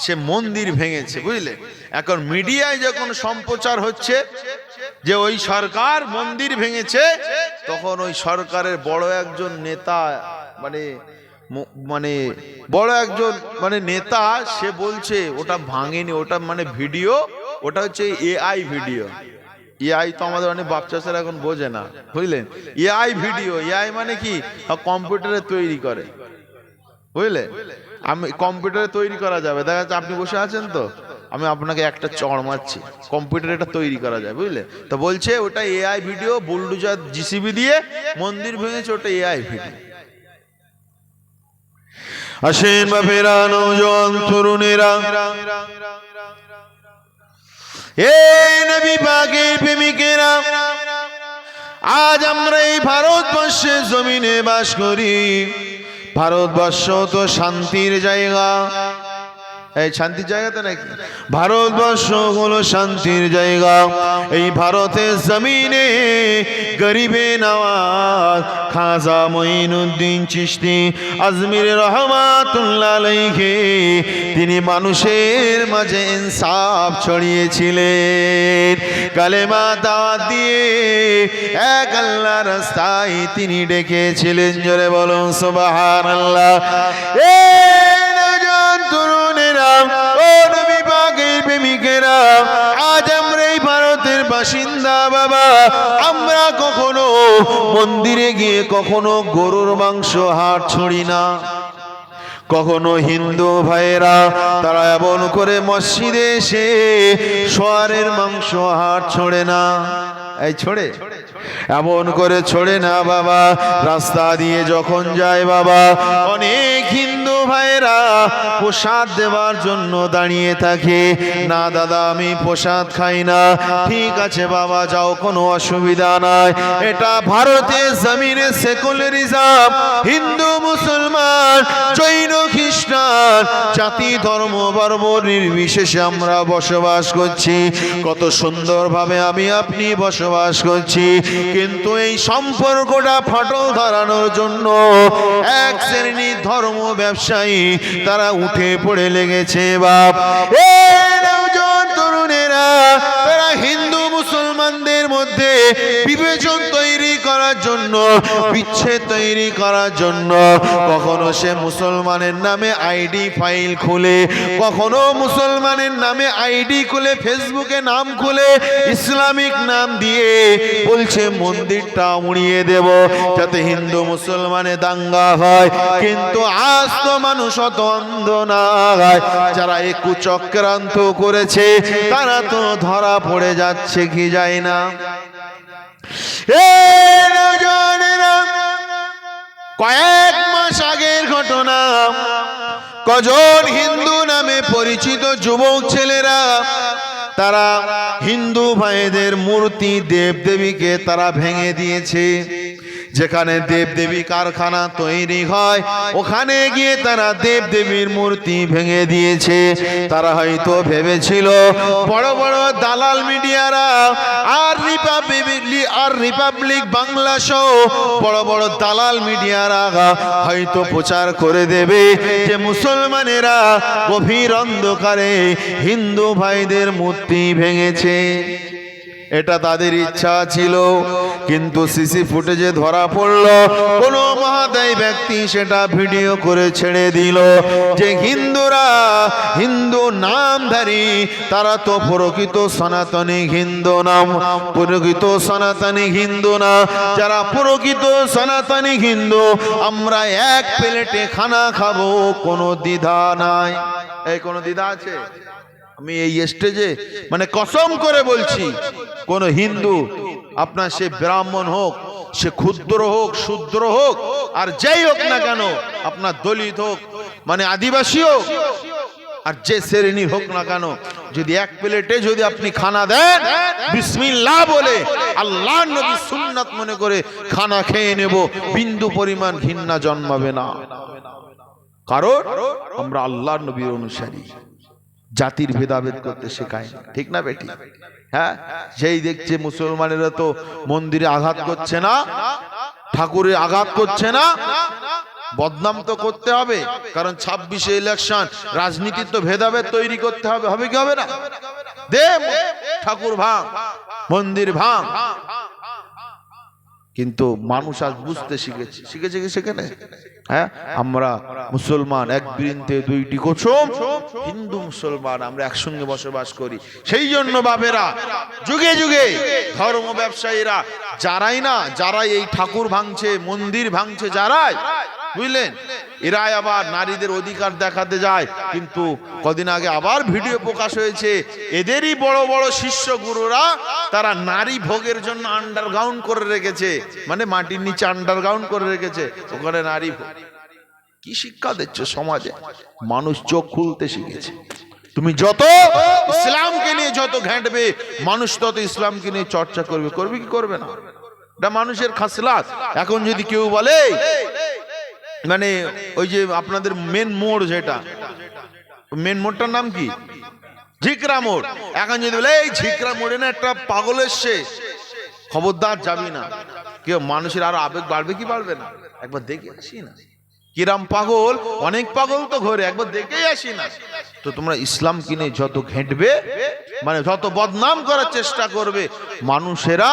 সে মন্দির ভেঙেছে, বুঝলে। এখন মিডিয়ায় যখন সম্প্রচার হচ্ছে যে ওই সরকার মন্দির ভেঙেছে, তখন ওই সরকারের বড় একজন নেতা মানে মানে বড় একজন মানে নেতা, সে বলছে ওটা ভাঙেনি, ওটা মানে ভিডিও, ওটা হচ্ছে এআই ভিডিও। এআই তো আমাদের অনেক বাচ্চা ছেলে এখন বোঝে না, বুঝলেন? এআই ভিডিও, এআই মানে কি, কম্পিউটারে তৈরি করে, বুঝলেন? আমি কম্পিউটারে তৈরি করা যাবে, দেখা যাচ্ছে আপনি বসে আছেন তো, আমি আপনাকে একটা চড় মারছি, কম্পিউটারে এটা তৈরি করা যায়, বুঝলে? তো বলছে ওটা এআই ভিডিও, বুলডোজার জিসিবি দিয়ে মন্দির ভেঙেছে, ওটা এআই ভিডিও। আসেন বাপেরা, নওজোয়ান তরুণেরা, এই নবী পাকের প্রেমিকেরা, আজ আমরা এই ভারতবর্ষের জমিনে বাস করি। ভারতবর্ষ তো শান্তির জায়গা, এই শান্তির জায়গাতে নাকি? ভারতবর্ষ হলো শান্তির জায়গা। এই ভারতের জমিনে গরিবে নওয়াজ খাজা মঈনুদ্দিন চিশতি আজমির রহমাতুল্লাহ আলাইহি, তিনি মানুষের মাঝে ইনসাফ ছড়িয়েছিলেন। কালেমা দাওয়াত দিয়ে এক আল্লাহর রাস্তায় তিনি ডেকেছিলেন। জোরে বলুন সুবহানাল্লাহ। ও নবী পাকের প্রেমিকেরা, আজ আমরা এই ভারতের বাসিন্দা বাবা, আমরা কখনো মন্দিরে গিয়ে কখনো গরুর মাংস হাট ছড়ি না। কখনো হিন্দু ভাইয়েরা তারা এমন করে মসজিদে এসে সোয়ারের মাংস হাট ছোড়ে না। এই ছোড়ে, এমন করে ছোড়ে না বাবা। রাস্তা দিয়ে যখন যায় বাবা, অনেক হিন্দু ভাইরা প্রসাদ দেওয়ার জন্য দাঁড়িয়ে থাকে। না দাদা, আমি প্রসাদ খাই না। ঠিক আছে বাবা, যাও, কোনো অসুবিধা নাই। এটা ভারতের জমিনে সেকুলারিজম, হিন্দু মুসলমান জৈন খ্রিস্টান জাতি ধর্ম বর্ণ নির্বিশেষে আমরা বসবাস করছি। কত সুন্দরভাবে আমি আপনি বসবাস করছি, কিন্তু এই সম্পর্কটা ফাটল ধরানোর জন্য এক শ্রেণীর ধর্ম ব্যবসায়ী তারা উঠে পড়ে লেগেছে বাপ। এই নওজোয়ান তরুণেরা, তারা হিন্দু মুসলমানদের মধ্যে বিভাজন তৈরি করার জন্য, বিচ্ছেদ তৈরি করার জন্য কখনো সে মুসলমানের নামে আইডি ফাইল খুলে, কখনো মুসলমানের নামে আইডি খুলে, ফেসবুকে নাম খুলে ইসলামিক নাম দিয়ে বলছে মন্দিরটা উড়িয়ে দেব যাতে হিন্দু মুসলমানে দাঙ্গা হয়। কিন্তু আজ তো মানুষ অত অন্ধ না হয়, যারা এই কুচক্রান্ত করেছে তারা তো ধরা পড়ে যাচ্ছে কি যায় না। কয়েক মাস আগের ঘটনা, কজন হিন্দু নামে পরিচিত যুবক ছেলেরা তারা হিন্দু ভাইদের মূর্তি দেবদেবীকে তারা ভেঙে দিয়েছে। যেখানে দেবদেবী কারখানা তৈরি হয় ওখানে গিয়ে তারা দেবদেবীর মূর্তি ভেঙে দিয়েছে। তারা হয়তো ভেবেছিল বড় বড় দালাল মিডিয়ারা আর রিপাবলিক বাংলা সহ বড় বড় দালাল মিডিয়ারা হয়তো প্রচার করে দেবে যে মুসলমানেরা গভীর অন্ধকারে হিন্দু ভাইদের মূর্তি ভেঙেছে। এটা তাদের ইচ্ছা ছিল, কিন্তু সিসি ফুটেজে ধরা পড়ল কোন মহাদায়ী ব্যক্তি সেটা ভিডিও করে ছেড়ে দিল যে হিন্দুরা, হিন্দু নামধারী, তারা তো প্রকৃত সনাতনী হিন্দু নাম, প্রকৃত সনাতনী হিন্দু না। যারা প্রকৃত সনাতনী হিন্দু, আমরা এক প্লেটে খানা খাবো, কোনো দ্বিধা নাই। এই কোনো দ্বিধা আছে? আমি এই স্টেজে মানে কসম করে বলছি, কোন হিন্দু, আপনার সে ব্রাহ্মণ হোক, সে ক্ষুদ্র হোক, শূদ্র হোক, আর যেই হোক না কেন, আপনার দলিত হোক, মানে আদিবাসী হোক, আর যে শ্রেণী হোক না কেন, যদি এক প্লেটে যদি আপনি খানা দেন বিসমিল্লাহ বলে আল্লাহর নবী সুন্নাত মনে করে খানা খেয়ে নেব, বিন্দু পরিমাণ ঘৃণা জন্মাবে না। কারণ আমরা আল্লাহর নবীর অনুসারী, জাতির ভেদাভেদ করতে শেখায়, ঠিক না বেটি? হ্যাঁ, সেই দেখছে মুসলমানেরা তো মন্দিরে আঘাত করছে না, ঠাকুরে আঘাত করছে না, বদনাম তো করতে হবে, কারণ 26-এ ইলেকশন, রাজনীতির তো ভেদাভেদ তৈরি করতে হবে, হবে কি হবে না? দে ঠাকুর ভাঙ, মন্দির ভাঙ, কিন্তু মানুষ আজ বুঝতে শিখেছে কি সেখানে? হ্যাঁ, আমরা মুসলমান, এক বৃন্তে দুইটি কুসুম, হিন্দু মুসলমান আমরা একসঙ্গে বসবাস করি। সেই জন্য বাপেরা, যুগে যুগে ধর্ম ব্যবসায়ীরা যারা এই ঠাকুর ভাঙছে, মন্দির ভাঙছে, যারাই, বুঝলেন, এরাই আবার নারীদের অধিকার দেখাতে যায়। কিন্তু কদিন আগে আবার ভিডিও প্রকাশ হয়েছে, এদেরই বড় বড় শিষ্য গুরুরা তারা নারী ভোগের জন্য আন্ডারগ্রাউন্ড করে রেখেছে, মানে মাটির নিচে আন্ডারগ্রাউন্ড করে রেখেছে, ওখানে নারী ভোগ। কি শিক্ষা দিচ্ছে সমাজে? মানুষ চোখ খুলতে শিখেছে। তুমি যত ইসলামকে নিয়ে যত ঘাঁটবে, মানুষ তত ইসলামকে নিয়ে চর্চা করবে কি করবে না, এটা মানুষের খাসলাত। এখন যদি কেউ বলে, মানে ওই যে আপনাদের মেন মোড়, যেটা মেন মোড়টার নাম কি, ঝিকরা মোড়, এখন যদি বলে এই ঝিকরা মোড়ে না একটা পাগল এসছে, খবরদার যাবি না। কেউ মানুষের আরো আবেগ বাড়বে কি বাড়বে না? একবার দেখে আসি না, কিরাম পাগল, অনেক পাগল তো ঘরে, একবার দেখেই আসি না। তো তোমরা ইসলাম কিনে যত ঘেঁটবে, মানে যত বদনাম করার চেষ্টা করবে, মানুষেরা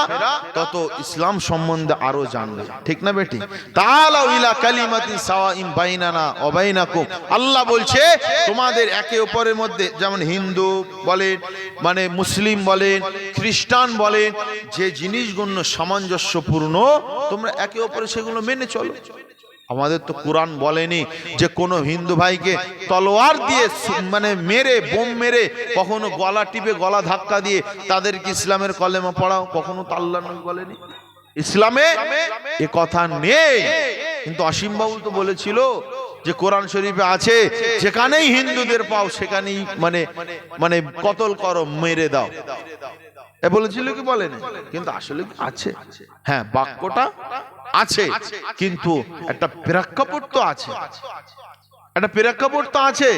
তত ইসলাম সম্বন্ধে আরো জানবে, ঠিক না বেটি? তাআলাউ ইলা কালিমাতিন সাওয়াইন বাইনানা ওয়া বাইনাকুম, আল্লাহ বলছে তোমাদের একে অপরের মধ্যে, যেমন হিন্দু বলেন, মানে মুসলিম বলেন, খ্রিস্টান বলেন, যে জিনিসগুলো সামঞ্জস্যপূর্ণ তোমরা একে অপরে সেগুলো মেনে চলো। আমাদের তো কোরআন বলেনি যে কোনো হিন্দু ভাইকে তলোয়ার দিয়ে মানে মেরে, বোম মেরে, কখনো গলা টিপে, গলা ধাক্কা দিয়ে তাদেরকে ইসলামের কলেমা পড়াও, কখনো তো আল্লাহ নবী বলেনি। ইসলামে এ কথা নেই। কিন্তু অসীম বাবু তো বলেছিল যে কোরআন শরীফে আছে, যেখানেই হিন্দুদের পাও সেখানেই মানে মানে কতল করো, মেরে দাও, এ বলেছিল কি বলেনি? কিন্তু আসলে আছে, হ্যাঁ বাক্যটা আছে, কিন্তু একটা প্রেক্ষাপট তো আছে, একটা প্রেক্ষাপট তো আছে।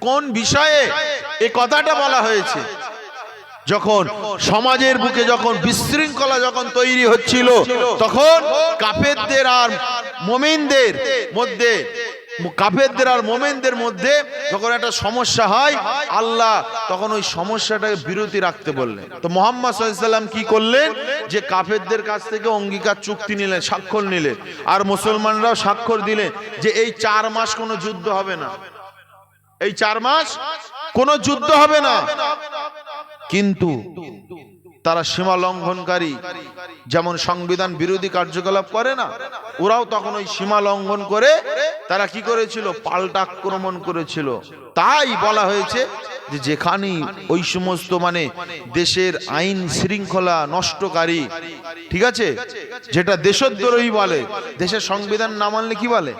কোন বিষয়ে এই কথাটা বলা হয়েছে? যখন সমাজের বুকে যখন বিশৃঙ্খলা যখন তৈরি হচ্ছিল, তখন কাফেরদের আর মুমিনদের মধ্যে, কাফেরদের আর মুমিনদের মধ্যে যখন একটা সমস্যা হয়, আল্লাহ তখন ওই সমস্যাটাকে বিরতি রাখতে বললেন। তো মুহাম্মদ সাল্লাল্লাহু আলাইহি সাল্লাম কি করলেন? যে কাফেরদের কাছ থেকে অঙ্গীকার চুক্তি নিলেন, স্বাক্ষর নিলেন, আর মুসলমানরাও স্বাক্ষর দিলেন যে এই 4 মাস কোনো যুদ্ধ হবে না, এই 4 মাস কোনো যুদ্ধ হবে না। কিন্তু তারা সীমা লঙ্ঘনকারী, যেমন সংবিধান বিরোধী কার্যকলাপ করে না, ওরাও তখন ওই সীমা লঙ্ঘন করে তারা কি করেছিল? পাল্টা আক্রমণ করেছিল। তাই বলা হয়েছে যে যেখানেই ওই সমস্ত মানে দেশের আইন শৃঙ্খলা নষ্টকারী, ঠিক আছে, যেটা দেশদ্রোহী বলে, দেশের সংবিধান না মানলে কি বলে?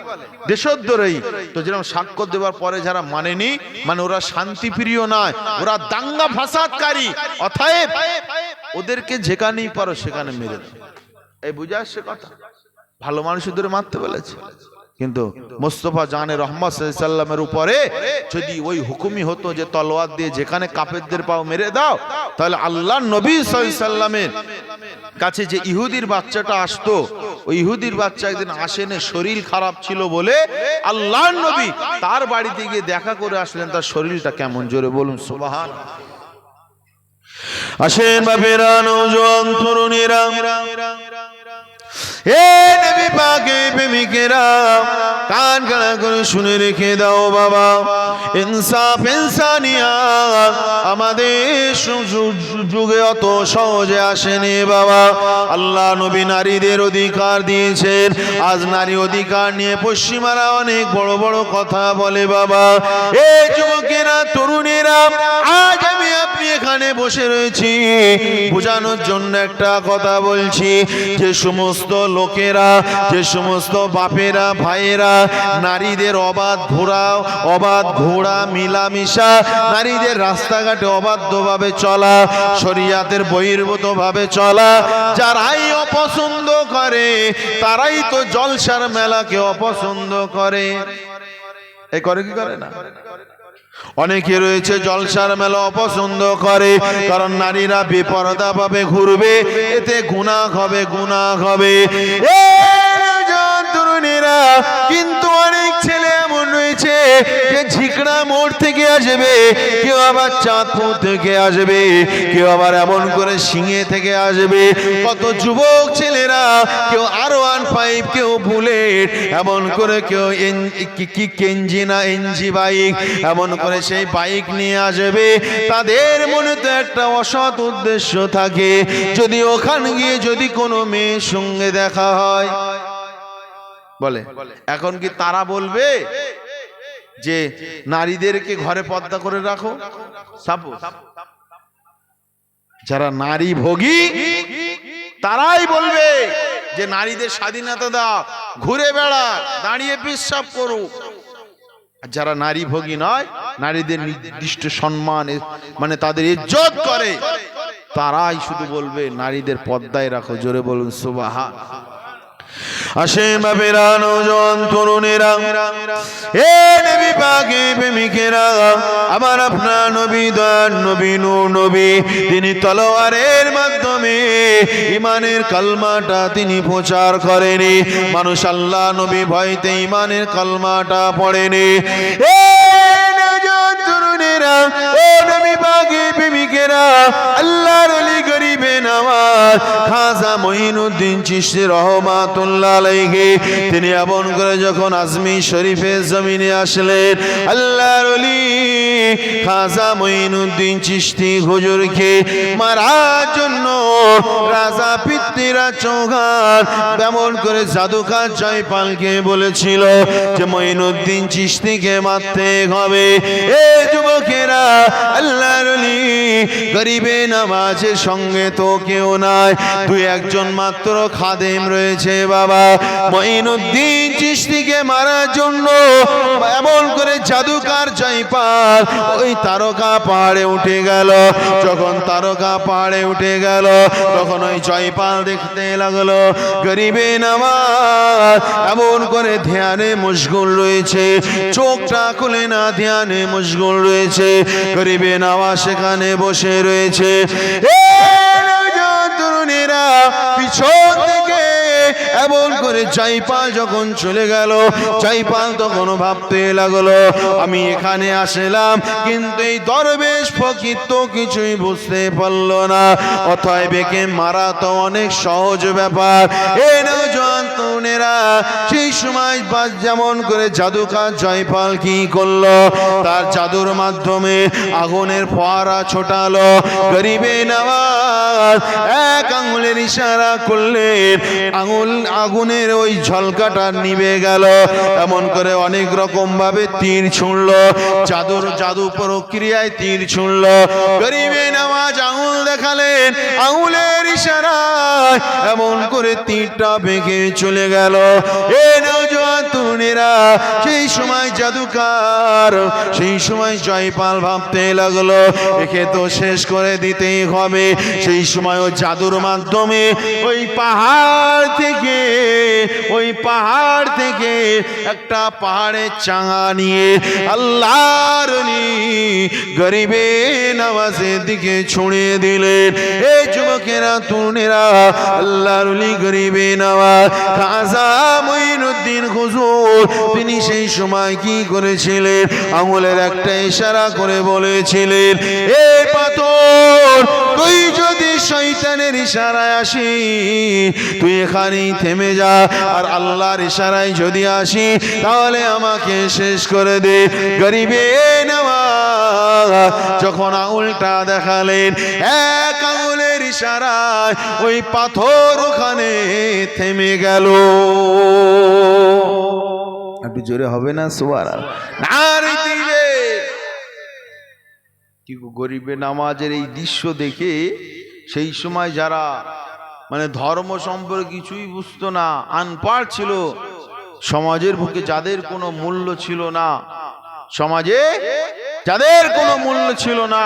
দেশদ্রোহী। তো যেরকম স্বাক্ষর দেওয়ার পরে যারা মানেনি, মানে ওরা শান্তিপ্রিয় নয়, ওরা দাঙ্গা ফাসাদকারী, অতএব ওদেরকে যেখানেই পারো সেখানে মেরে দাও। এই বুঝে আসছে কথা? ভালো মানুষদের মারতে বলেছে, কিন্তু মুস্তাফা জানে রহমত সাল্লাল্লাহু আলাইহি সাল্লামের উপরে যদি ওই হুকুমই হতো যে তলোয়ার দিয়ে যেখানে কাফেরদের পাও মেরে দাও, তাহলে আল্লাহ নবী সাল্লাল্লাহু আলাইহি সাল্লামের কাছে যে ইহুদির বাচ্চাটা আসতো, ওই ইহুদির বাচ্চা একদিন আসেনে, শরীর খারাপ ছিল বলে আল্লাহ নবী তার বাড়িতে গিয়ে দেখা করে আসলেন, তার শরীরটা কেমন, জোরে বলুন সুবহানাল্লাহ। আসেন বাপেরা, নওজোয়ান তরুণীরা, এ নবী পাকের প্রেমিকেরা, কান খাড়া করে শুনে রেখে দাও বাবা। ইনসাফ ইনসানিয়াত আমাদের যুগে অত সহজে আসেনি বাবা। আল্লাহ নবী নারীদের অধিকার দিয়েছেন। আজ নারী অধিকার নিয়ে পশ্চিমারা অনেক বড় বড় কথা বলে বাবা। এই যুবকেরা, তরুণেরা, আজ আমি আপনি এখানে বসে রয়েছি বোঝানোর জন্য একটা কথা বলছি, যে সমস্ত লোকেরা, যে সমস্ত বাপেরা, ভাইয়েরা নারীদের অবাধ ঘোরা মিলামিশা, নারীদের রাস্তাঘাটে অবাধ্যভাবে চলা, শরিয়াতের বহির্ভূত ভাবে চলা, যারাই অপছন্দ করে তারাই তো জলসার মেলাকে অপছন্দ করে। এ করে কি করে না? অনেকে রয়েছে জলসার মেলা অপছন্দ করে, কারণ নারীরা বেপরদা ভাবে ঘুরবে, এতে গুনাহ হবে। কিন্তু অনেক ছেলে এমন রয়েছে যে ঝিকড়া মোড় থেকে আসবে, কেউ আবার চাঁদপুর থেকে আসবে, কেউ আবার এমন করে সিঙে থেকে আসবে। কত যুবক ছেলেরা কেউ R15, কেউ বুলেট, এমন করে কেউ কি কেনজি না এনজি বাইক, এমন করে সেই বাইক নিয়ে আসবে। তাদের মনে তো একটা অসৎ উদ্দেশ্য থাকে, যদি ওখানে গিয়ে যদি কোনো মেয়ের সঙ্গে দেখা হয়, বলে এখন কি তারা বলবে যে নারীদেরকে ঘরে পর্দা করে রাখো? সাপোজ যারা নারী ভোগী তারাই বলবে যে নারীদের স্বাধীনতা দাও, ঘুরে বেড়া, দাঁড়িয়ে পেশাব করুক। যারা নারী ভোগী নয়, নারীদের নির্দিষ্ট সম্মান মানে তাদের ইজ্জত করে, তারাই শুধু বলবে নারীদের পর্দায় রাখো। জোরে বলুন সুবহান। আসে বাবেরা, নওজোয়ান তরুণেরা, হে নবী পাকের প্রেমিকেরা, আমার আপনার নবী দয়ার নবী নূর নবী, তিনি তলোয়ারের মাধ্যমে ইমানের কালমাটা তিনি প্রচার করেনি। মানুষ আল্লাহ নবী ভয়তে ইমানের কালমাটা পড়েনি। হে নওজোয়ান তরুণেরা, ও নবী পাকের প্রেমিকেরা, আল্লাহর ওলি গরিবে নওয়াজ খাজা মঈনুদ্দিন চিশতি রহমাতুল্লাহ আলাইহি, তিনি এমন করে যখন আজমির শরীফের জমিনে আসলেন, আল্লাহর ওলি খাজা মঈনুদ্দিন চিশতি হুজুরকে মারার জন্য রাজা পৃথ্বীরাজ চৌহান এমন করে জাদুকার জয়পালকে বলেছিল যে মঈনুদ্দিন চিশতিকে মারতে হবে। এ যুবকেরা, আল্লাহর ওলি গরিবে নামাজের সঙ্গে তো কেউ নাই, দুই একজন মাত্র খাদেম রয়েছে। বাবা মঈনুদ্দিন চিশতিকে মারার জন্য এমন করে জাদুকার জয়পাল ওই তারকা পাহাড়ে উঠে গেল। যখন তারকা পাহাড়ে উঠে গেল, তখন ওই জয়পাল দেখতে লাগলো গরিবে নামাজ এমন করে ধ্যানে মশগুল রয়েছে, চোখটা খুলে না ধ্যানে মশগুল রয়েছে। গরিবে নামাজ সেখানে বসে রয়েছে। তরুণেরা পিছন থেকে এমন করে জয়পাল যখন চলে গেল, জয়পাল তখন ভাবতে লাগলো আমি এখানে আসলাম, কিন্তু এই দরবেশ ফকির তো কিছুই বুঝতে পারলো না, অতএব একে মারা তো অনেক সহজ ব্যাপার। এ নওজোয়ান তরুণেরা, সেই সময় যেমন করে জাদুকার জয়পাল কি করলো, তার জাদুর মাধ্যমে আগুনের ফোয়ারা ছোটালো। গরিবে নওয়াজ এক আঙুলের ইশারা করলেন, আগুনের ওই ঝলকাটা নিভে গেল। এমন করে অনেক রকম ভাবে তীর ছুঁড়লো, জাদু প্রক্রিয়ায় তীর ছুঁড়লো। গরিবে নওয়াজ আঙুল দেখালেন, আঙুলের ইশারায় এমন করে তীরটা ভেঙে চলে গেল। এ নওজোয়ান তরুণেরা, সেই সময় জাদুকার, সেই সময় জয়পাল ভাবতে লাগলো একে তো শেষ করে দিতেই হবে। সেই সময় ও জাদুর মাধ্যমে ওই পাহাড় থেকে একটা পাহাড়ের চাঙা নিয়ে আল্লাহর ওলি গরিবে নওয়াজের দিকে ছুঁড়ে দিলেন। এই যুবকেরা তরুণেরা, আল্লাহর ওলি গরিবে নওয়াজ খাজা মঈনুদ্দিন হুজুর তিনি সেই সময় কি করেছিলেন, আঙুলের একটা ইশারা করে বলেছিলেন, এই পাথর তুই যদি শয়তানের ইশারায় আসি তুই এখানেই থেমে যা, আর আল্লাহর ইশারায় যদি আসি তাহলে আমাকে শেষ করে দে। গরিবে নওয়াজ যখন আঙুলটা দেখালেন, এক আঙুলের ইশারায় ওই পাথর ওখানে থেমে গেল। একটু জোরে হবে না সুবহানাল্লাহ? কি গরিবে নামাজের এই দৃশ্য দেখে সেই সময় যারা মানে ধর্ম সম্পর্কে কিছুই বুঝতো না, আনপাড় ছিল, সমাজের বুকে যাদের কোনো মূল্য ছিল না, সমাজে যাদের কোনো মূল্য ছিল না,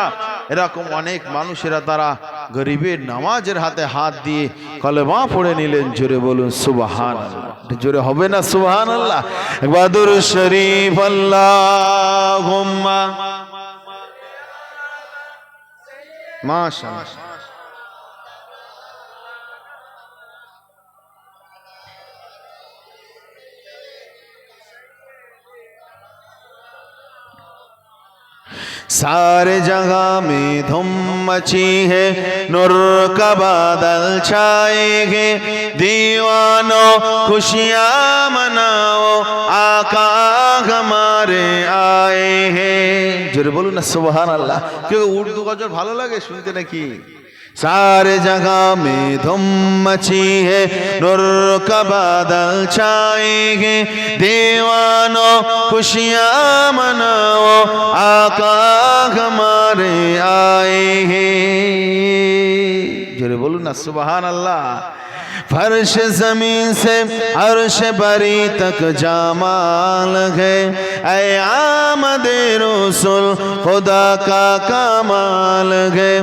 এরকম অনেক মানুষেরা তারা গরিবের নামাজের হাতে হাত দিয়ে কলেমা পড়ে নিলেন। জোরে বলুন সুবহানাল্লাহ। জোরে হবে না সুবহানাল্লাহ? একবার দুরূদ শরীফ আল্লাহুম্মা মাশাআল্লাহ। सारे जगह में धूम मची है, नूर का बादल छाएंगे, दीवानों खुशियाँ मनाओ, आका हमारे आए हैं। जोरे बोलूं ना सुभान अल्लाह। क्यों उर्दू गजल ভালো লাগে শুনতে নাকি? सारे जगह में धूम मची है, नूर का बादल छाएंगे, दीवानों खुशियाँ मनाओ, आका हमारे आए हैं। जोरे बोलूं ना सुभान अल्लाह। फर्श ज़मीन से अर्श बरी तक जमाल है, ऐ आमदे रसूल खुदा का कमाल है।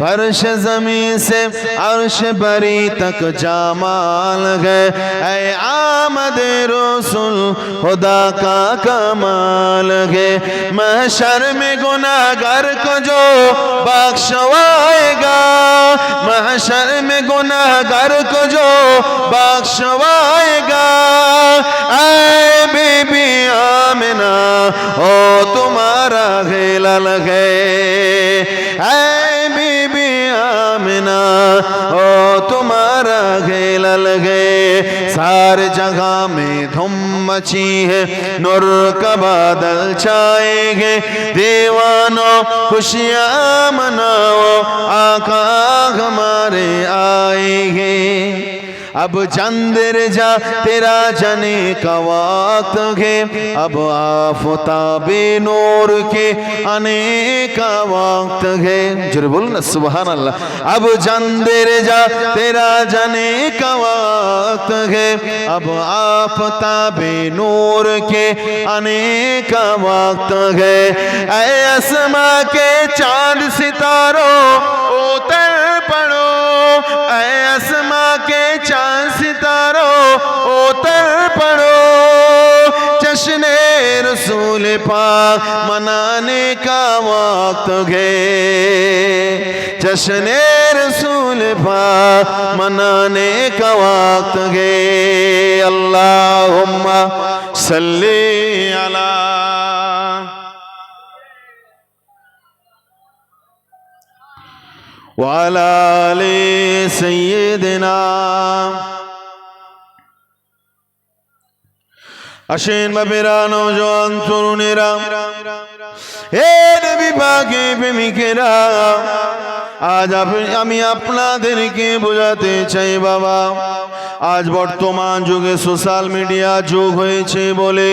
फर्श ज़मीन से अर्श बरी तक जमाल है, ऐ आमदे रसूल खुदा का कमाल है। महशर में गुनाहगार को जो बख्शवाएगा, महशर में गुनाहगार को जो बख्शवाएगा, ऐ बीबी आमिना ओ तुम्हारा हिलाल है, ऐ बीबी आमिना ओ तुम्हारा हिलाल है। सारे जगह में धूम मची है, नूर का बादल छाएंगे, दीवानों खुशियाँ मनाओ, आका हमारे आएंगे। अब चंदर जा तेरा जाने का वक्त है, अब आफताबे नूर के आने का वक्त है। जोरे बोलो ना सुभान अल्लाह। अब चंदर जा तेरा जाने का वक्त है, अब आफताबे नूर के आने का वक्त है। ऐ आसमां के चांद सितारों उतर पड़ो, ऐ आसमां के चांद सितारों उतर पड़ो, जश्ने रसूल पाक मनाने का वक्त है, जश्ने रसूल पाक मनाने का वक्त है। अल्लाहुम्मा सल्ली अला वाला आले सय्यिदिना। আসেন বাবেরা, নওজোয়ান তরুণেরা, হে নবী পাকের প্রেমিকেরা, আজ আমি আপনাদেরকে বোঝাতে চাই বাবা, আজ বর্তমান যুগে সোশ্যাল মিডিয়া যুগ হয়েছে বলে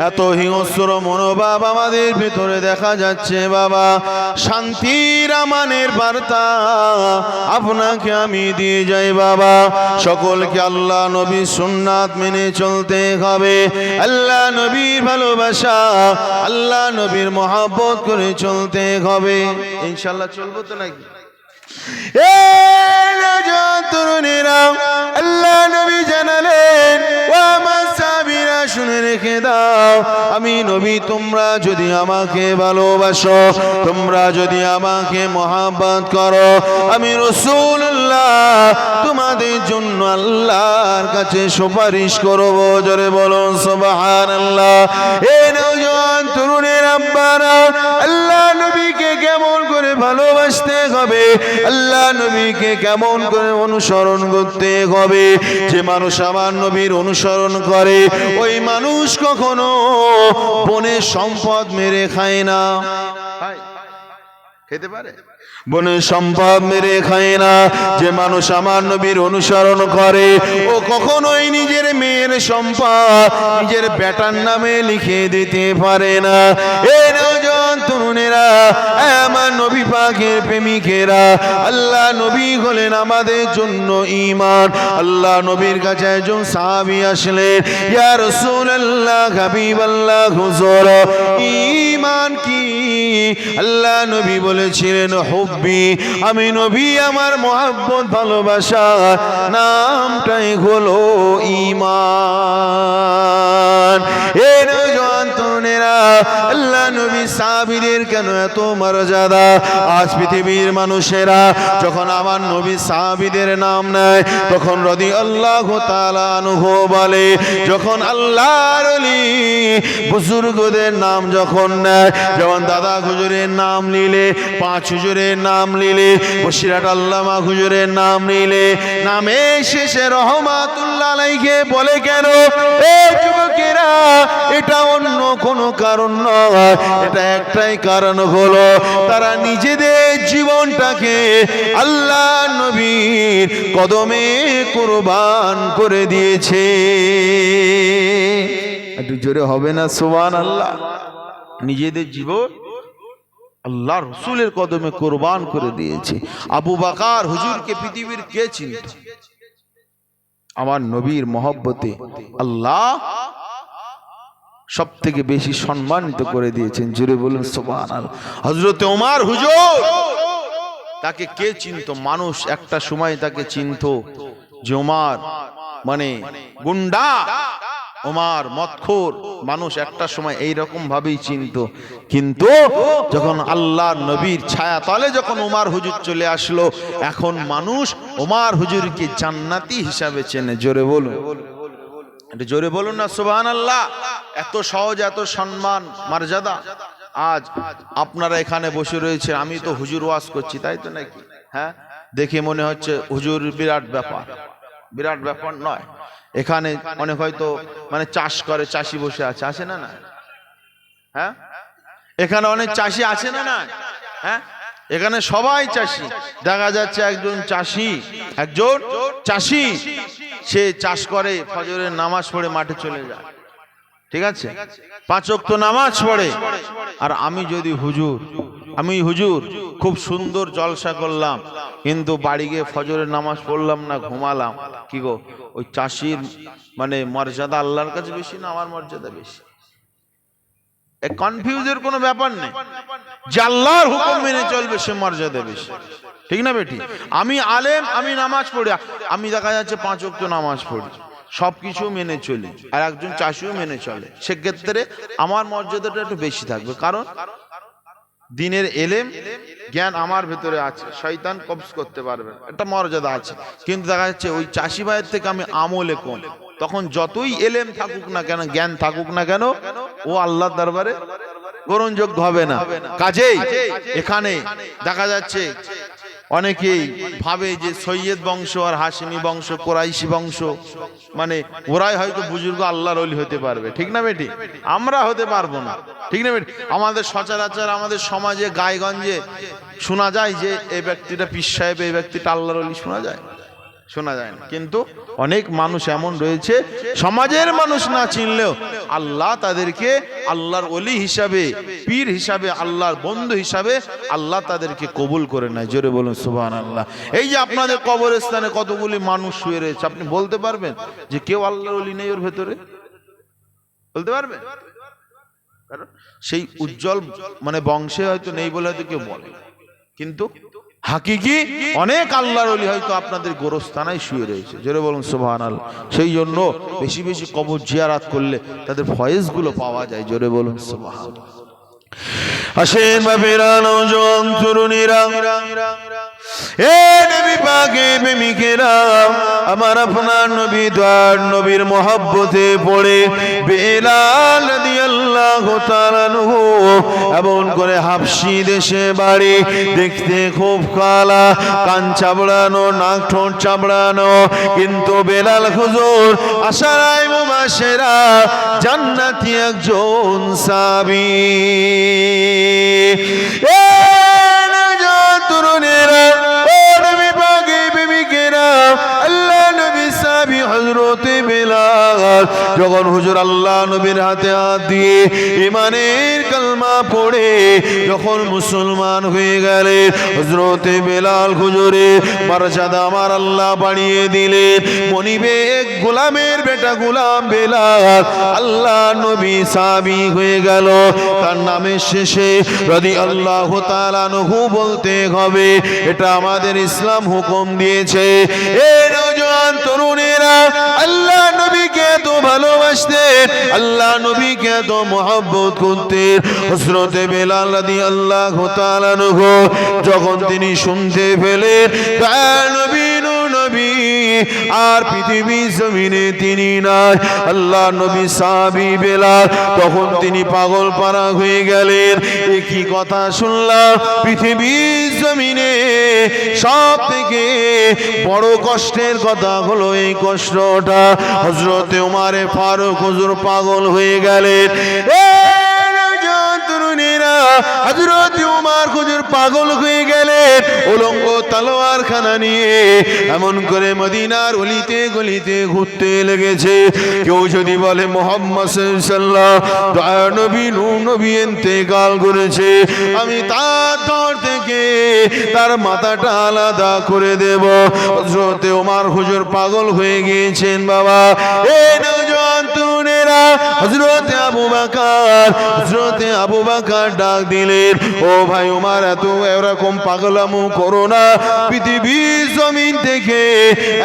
এত হিংস্র মনোভাব আমাদের ভিতরে দেখা যাচ্ছে বাবা। শান্তির আমানের বার্তা আপনাকে আমি দিয়ে যাই বাবা। সকলকে আল্লাহ নবীর সুন্নাত মেনে চলতে হবে, আল্লাহ নবীর ভালোবাসা, আল্লাহ নবীর মহব্বত করে চলতে হবে। ইনশাআল্লাহ চলবো তো নাকি? তরুণেরা, আল্লাহ নবী জানালেন, ও আমার সাহাবীরা শুনে রেখে দাও, আমি নবী তোমরা যদি আমাকে ভালোবাসো, তোমরা যদি আমাকে মহব্বত করো, আমি রাসূলুল্লাহ তোমাদের জন্য আল্লাহর কাছে সুপারিশ করব। জোরে বলুন সুবহানাল্লাহ। এ নওজোয়ান তরুণের আব্বারা, আল্লাহ নবীকে কেমন করে ভালোবাসতে হবে, আল্লাহ নবীকে কেমন করে অনুসরণ করতে হবে। যে মানুষ আমার নবীর অনুসরণ করে, ওই মানুষ কখনো বনের সম্পদ মেরে খায় না। খেতে পারে? বনের সম্পদ মেরে খায় না। যে মানুষ আমার নবীর অনুসরণ করে, ও কখনোই নিজের মেয়ের সম্পদ নিজের বেটার নামে লিখে দিতে পারে না। এ নওজোয়ান তরুণেরা, আমার নবী পাকের প্রেমিকেরা, আল্লাহ নবী হলেন আমাদের জন্য ঈমান। আল্লাহ নবীর কাছে একজন সাহাবী আসলেন, ইয়া রাসূলুল্লাহ, হাবিবাল্লাহ, হুজুর ঈমান কি? আল্লাহ নবী বলেছিলেন, হুব্বি, আমি নবী আমার মহব্বত ভালোবাসা নামটাই হলো ঈমান। এ নওজোয়ান তরুণেরা, আল্লাহ নবী সাহাবীদের কেন এত মর্যাদা? আজ পৃথিবীর মানুষেরা যখন আমার নবী সাহাবীদের নাম নেয় তখন রাদিয়াল্লাহু তাআলা আনহু বলে, যখন আল্লাহর ওলি বুজুর্গদের নাম যখন নেয়, যেমন দাদা হুজুরের নাম নিলে, পাঁচ হুজুরের নাম নিলে, বসিরহাট আল্লামা হুজুরের নাম নিলে, নামে শেষে রহমাতুল্লাহ আলাইহি বলে কেন? এই যুবকেরা, এটা অন্য কোনো কারণ নয়, এটা একটাই কারণ হলো তারা নিজেদের জীবনটাকে আল্লাহ নবীর কদমে কুরবান করে দিয়েছে। একটু জোরে হবে না সুবহানাল্লাহ? নিজেদের জীবন আল্লাহ রসুলের কদমে কুরবান করে দিয়েছে। আবু বকর হুজুরকে পৃথিবীর কে চিনত? আমার নবীর মহব্বতে আল্লাহ সব থেকে বেশি সম্মানিত করে দিয়েছেন। জোরে বলুন সুবহানাল্লাহ। হযরত ওমর হুজুর, তাকে কে চিনত? মানুষ একটা সময় তাকে চিনত যে ওমর মানে গুন্ডা, ওমর মদখোর, মানুষ একটা সময় এই রকম ভাবেই চিনত। কিন্তু যখন আল্লাহর নবীর ছায়া তলে যখন ওমর হুজুর চলে আসলো, এখন মানুষ ওমর হুজুরকে জান্নাতি হিসাবে চেনে। জোরে বলুন, একটু জোরে বলুন না সুবহানাল্লাহ। এত সহজ, এত সম্মান মর্যাদা। আজ আপনারা এখানে বসে রয়েছে, আমি তো হুজুর ওয়াজ করছি, তাই তো নাকি? হ্যাঁ, দেখে মনে হচ্ছে হুজুর বিরাট ব্যাপার। বিরাট ব্যাপার নয়। এখানে অনেক হয়তো মানে চাষ করে, চাষি বসে আছে, আছে না না? হ্যাঁ, এখানে অনেক চাষি আছে না না? হ্যাঁ, এখানে সবাই চাষি। দেখা যাচ্ছে একজন চাষি সে চাষ করে, ফজরের নামাজ পড়ে মাঠে চলে যায়, ঠিক আছে, 5 ওয়াক্ত নামাজ পড়ে। আর আমি হুজুর খুব সুন্দর জলসা করলাম, কিন্তু বাড়ি গিয়ে ফজরের নামাজ পড়লাম না, ঘুমালাম। কি গো, ওই চাষির মানে মর্যাদা আল্লাহর কাছে বেশি না আমার মর্যাদা বেশি? কনফিউজের কোনো ব্যাপার নেই। যে আল্লাহর হুকুম মেনে চলবে সে মর্যাদা বেশি, ঠিক না বেটি? আমি আলেম, আমি নামাজ পড়ি, আমি দেখা যাচ্ছে 5 ওয়াক্ত নামাজ পড়ি, সবকিছু মেনে চলি, আর একজন চাষিও মেনে চলে, সেক্ষেত্রে আমার মর্যাদাটা একটু বেশি থাকবে। কারণ দিনের এলেম জ্ঞান আমার ভেতরে আছে, শয়তান কবজ করতে পারবে না, একটা মর্যাদা আছে। কিন্তু দেখা যাচ্ছে ওই চাষি ভাইয়ের থেকে আমি আমলে কম, তখন যতই এলেম থাকুক না কেন, জ্ঞান থাকুক না কেন, ও আল্লাহর দরবারে গ্রহণযোগ্য হবে না। কাজেই এখানে দেখা যাচ্ছে অনেকেই ভাবে যে সৈয়দ বংশ আর হাশিমি বংশ, কোরাইশি বংশ, মানে ওরাই হয়তো বুজুর্গ আল্লাহর ওলি হতে পারবে, ঠিক না বেটি? আমরা হতে পারবো না, ঠিক না বেটি? আমাদের সচরাচর আমাদের সমাজে গায়েগঞ্জে শোনা যায় যে এই ব্যক্তিটা পীর সাহেব, এই ব্যক্তিটা আল্লাহর ওলি, শোনা যায় না। কিন্তু অনেক মানুষ এমন রয়েছে, সমাজের মানুষ না চিনলেও আল্লাহ তাদেরকে আল্লাহর ওলি হিসাবে, পীর হিসাবে, আল্লাহর বন্ধু হিসাবে আল্লাহ তাদেরকে কবুল করে নেয়। জোরে বলুন সুবহানাল্লাহ। এই যে আপনাদের কবরস্থানে কতগুলি মানুষ শুয়ে রয়েছে, আপনি বলতে পারবেন যে কেউ আল্লাহর ওলি নেই ওর ভেতরে? বলতে পারবেন? কারণ সেই উজ্জ্বল মানে বংশে হয়তো নেই বলে হয়তো কেউ বলে, কিন্তু হাকিকি অনেক আল্লাহর ওলি হয়তো আপনাদের গোরস্থানায় শুয়ে রয়েছে। জোরে বলুন সুবহানাল্লাহ। সেই জন্য বেশি বেশি কবর জিয়ারত করলে তাদের ফয়েজগুলো পাওয়া যায়। জোরে বলুন সুবহানাল্লাহ। আসেন বাবেরা, নওজোয়ান তরুণীরা, এ নবী পাকের প্রেমিকেরা, আমার আপনার নবী দয়ার নবীর মহব্বতে পড়ে বেলাল রাদিয়াল্লাহু তাআলা আনহু এমন করে হাবশি দেশে বাড়ি, দেখতে খুব কালা, কান চাবড়ানো, নাক ঠোঁট চাবড়ানো, কিন্তু বেলাল হুজুর আশারায়ে মুবাশশিরা জান্নাতি একজন সাহাবী। তরুণেরা, ও নবী পাকের প্রেমিকেরা, আল্লাহ নবী সাহাবী হযরতে বেলাল যখন হুজুর আল্লাহ নবীর হাতে হাত দিয়ে ঈমানের কালমা পড়ে যখন মুসলমান হয়ে গেলেন, হযরতে বেলাল হুজুরের মর্যাদা আমার আল্লাহ বাড়িয়ে দিলেন। মনিবেক গোলামের বেটা গোলাম বেলাল আল্লাহ নবী সাহাবী হয়ে গেল। তার নামের শেষে রাদিয়াল্লাহু তাআলা আনহু বলতে হবে, এটা আমাদের ইসলাম হুকুম দিয়েছে। এই নওজোয়ান তরুণেরা, আল্লাহ নবীকে তো ভালোবাসে ভালোবাসতেন, আল্লাহ নবীকে এত মহব্বত করতেন। হযরতে বেলাল রাদিয়াল্লাহু তাআলা আনহু যখন তিনি শুনতে পেলেন নবী নবী আর পৃথিবী জমিনে তিনি নাই, আল্লাহ নবী সাহাবী বেলাল, তখন তিনি পাগল পারা হয়ে গেলেন। এ কি কথা শুনলাম, পৃথিবী জমিনে সব থেকে বড় কষ্টের কথা হলো এই কষ্টটা। হযরতে ওমরে ফারুক হুজুর পাগল হয়ে গেলেন। হযরতে ওমর হুজুর পাগল হয়ে গেলেন, উলঙ্গ তলোয়ার খানা নিয়ে এমন করে মদিনার অলিতে গলিতে ঘুরতে লেগেছে। কেউ যদি বলে মুহাম্মদ সাল্লাল্লাহু আলাইহি নবী নবী ইন্তেকাল করেছে, আমি তার ধর থেকে তার মাথাটা আলাদা করে দেব। হযরতে ওমর হুজুর পাগল হয়ে গিয়েছেন বাবা। এই নওজোয়ান তরুণেরা হযরতে আবু বকর ডাক দিলেন, ও ভাই ওমর, এত এরকম পাগলামো করো না, পৃথিবীর জমিন থেকে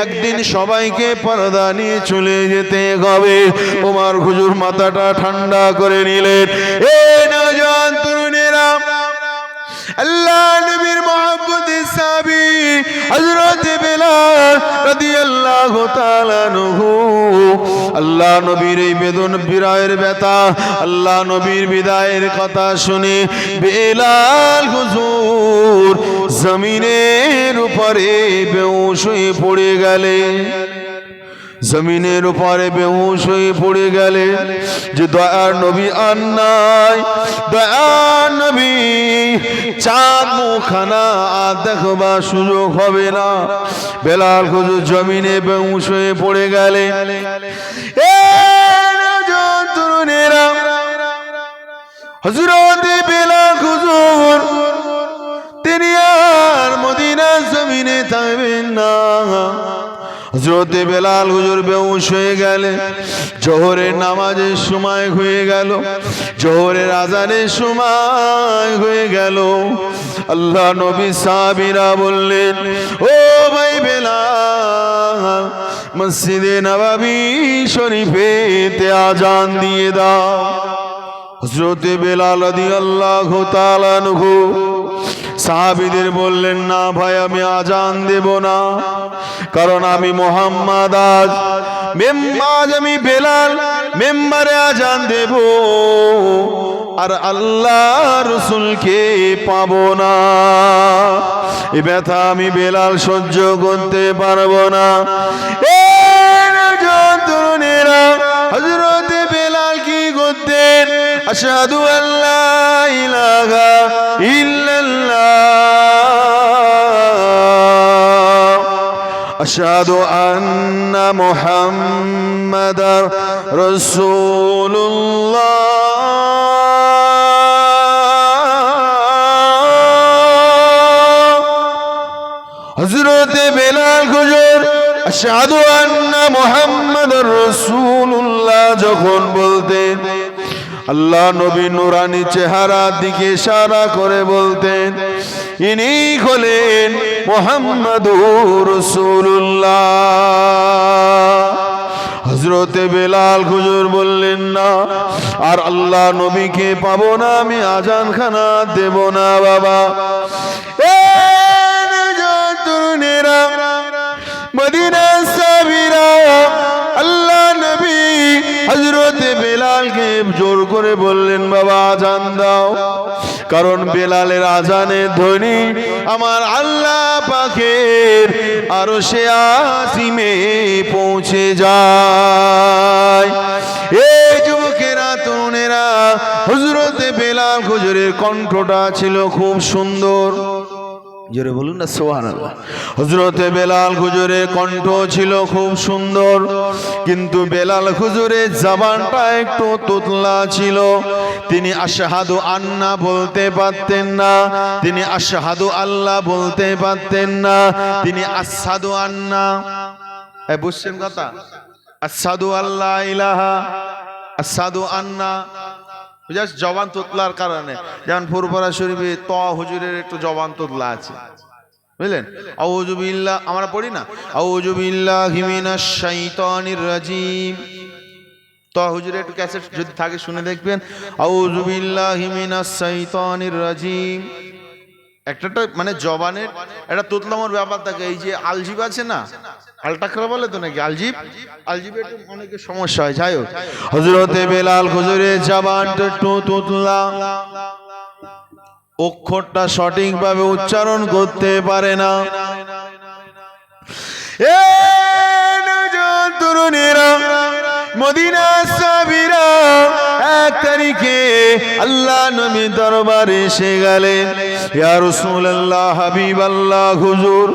একদিন সবাইকে পর্দা নিয়ে চলে যেতে হবে। ওমর হুজুর মাথাটা ঠান্ডা করে নিলেন। এই নওজোয়ান তরুণেরা, আল্লাহ নবীর মহব্বতের সাহাবী হযরত বেলাল রাদিয়াল্লাহু তাআলা আনহু, আল্লাহ নবীর এই বেদন বিরহের ব্যথা, আল্লাহ নবীর বিদায়ের কথা শুনে বেলাল হুজুর জমিনের উপরে বেহুশ হয়ে পড়ে গেলেন। জমিনের উপরে বেহুশ হয়ে পড়ে গেলে যে দয়ার নবী আর নাই, দয়ার নবী চাঁদ মুখখানা আর দেখবার সুযোগ হবে না। বেলাল হুজুর জমিনে বেহুশ হয়ে পড়ে গেলে। তরুণেরা, হযরত বেলাল হুজুর তিনি আর মদিনার জমিনে থাকবেন না। হযরতে বেলাল হুজুর বেহুশ হয়ে গেলেন। জোহরের নামাজের সময় হয়ে গেল, জোহরের আজানের সময় হয়ে গেল। আল্লাহ নবী সাহাবীরা বললেন, ও ভাই বেলাল, মসজিদে নববী শরীফেতে আজান দিয়ে দাও। হযরতে বেলাল রাদিয়াল্লাহু তাআলা আনহু সাহাবীদের বললেন, না ভাই, আমি আজান দেব না, কারণ আমি মুহাম্মদ আজ আমি বেলাল মেম্বারে আজান দেব আর আল্লাহ রাসূলকে পাবো না। এই ব্যথা আমি বেলাল সহ্য করতে পারবো না। তরুণেরা, হযরতে বেলাল কি করতেন? আশহাদু আল্লা ইলাহা ইল্লাল্লাহ, আশহাদু আন্না মুহাম্মাদার রাসূলুল্লাহ। হযরতে বেলাল হুজুর আশহাদু আন্না মুহাম্মাদার রাসূলুল্লাহ যখন বলতেন, আল্লাহ নবী নুরানি চেহারার দিকে ইশারা করে বলতেন, ইনি হলেন মুহাম্মাদুর রাসূলুল্লাহ। হযরতে বেলাল হুজুর বললেন, না, আর আল্লাহ নবীকে পাবো না, আমি আজান খানা দেব না বাবা। তরুণেরা, মদিনার সাহাবীরা, আল্লাহ নবী হযরতে বেলালকে জোর করে বললেন, বাবা আজান দাও, কারণ বেলালের আজানের ধ্বনি আমার আল্লাহ পাকের আরশে আজিমে পৌঁছে যায়। এই যুবকেরা, তরুণেরা, হযরতে বেলাল হুজুরের কণ্ঠটা ছিল খুব সুন্দর। জোরে বলুন না সুবহানাল্লাহ। হযরতে বেলাল হুজুরের কণ্ঠ ছিল খুব সুন্দর, কিন্তু বেলাল হুজুরের জবানটা একটু তোতলা ছিল। তিনি আশহাদু আন্না বলতে পারতেন না, তিনি আশহাদু আল্লাহ বলতে পারতেন না, তিনি আশহাদু আন্না, বুঝছেন কথা? আশহাদু আল্লাহ ইলাহা, আশহাদু আন্না, জাস্ট জবান তোতলার কারণে, যেমন ফুরফুরা শরীফে ত হুজুরের একটু জবান তোতলা আছে, বুঝলেন? আউযু বিল্লাহ, আমরা পড়ি না, আউযু বিল্লাহি মিনাশ শাইতানির রাজিম, তো হুজুর একটু ক্যাসেট যদি থাকে শুনে দেখবেন। আউযু বিল্লাহি মিনাস শাইতানির রাজিম। একটা মানে জবানের একটা তোতলামোর ব্যাপার থাকে। এই যে আলজিব আছে না, আলটাকরা বলে তো নাকি আলজিব, আলজিবে একটু অনেকের সমস্যা হয়। যাই হোক, হযরতে বেলাল হুজুরের জবানটা একটু তোতলা, অক্ষরটা সঠিকভাবে উচ্চারণ করতে পারে না। এ নওজোয়ান তরুণেরা, মদিনা সাহাবীরা 1 তারিখে আল্লাহ নবীর দরবারে এসে গেলেন। ইয়া রাসূলুল্লাহ, হাবিবাল্লাহ হুজুর,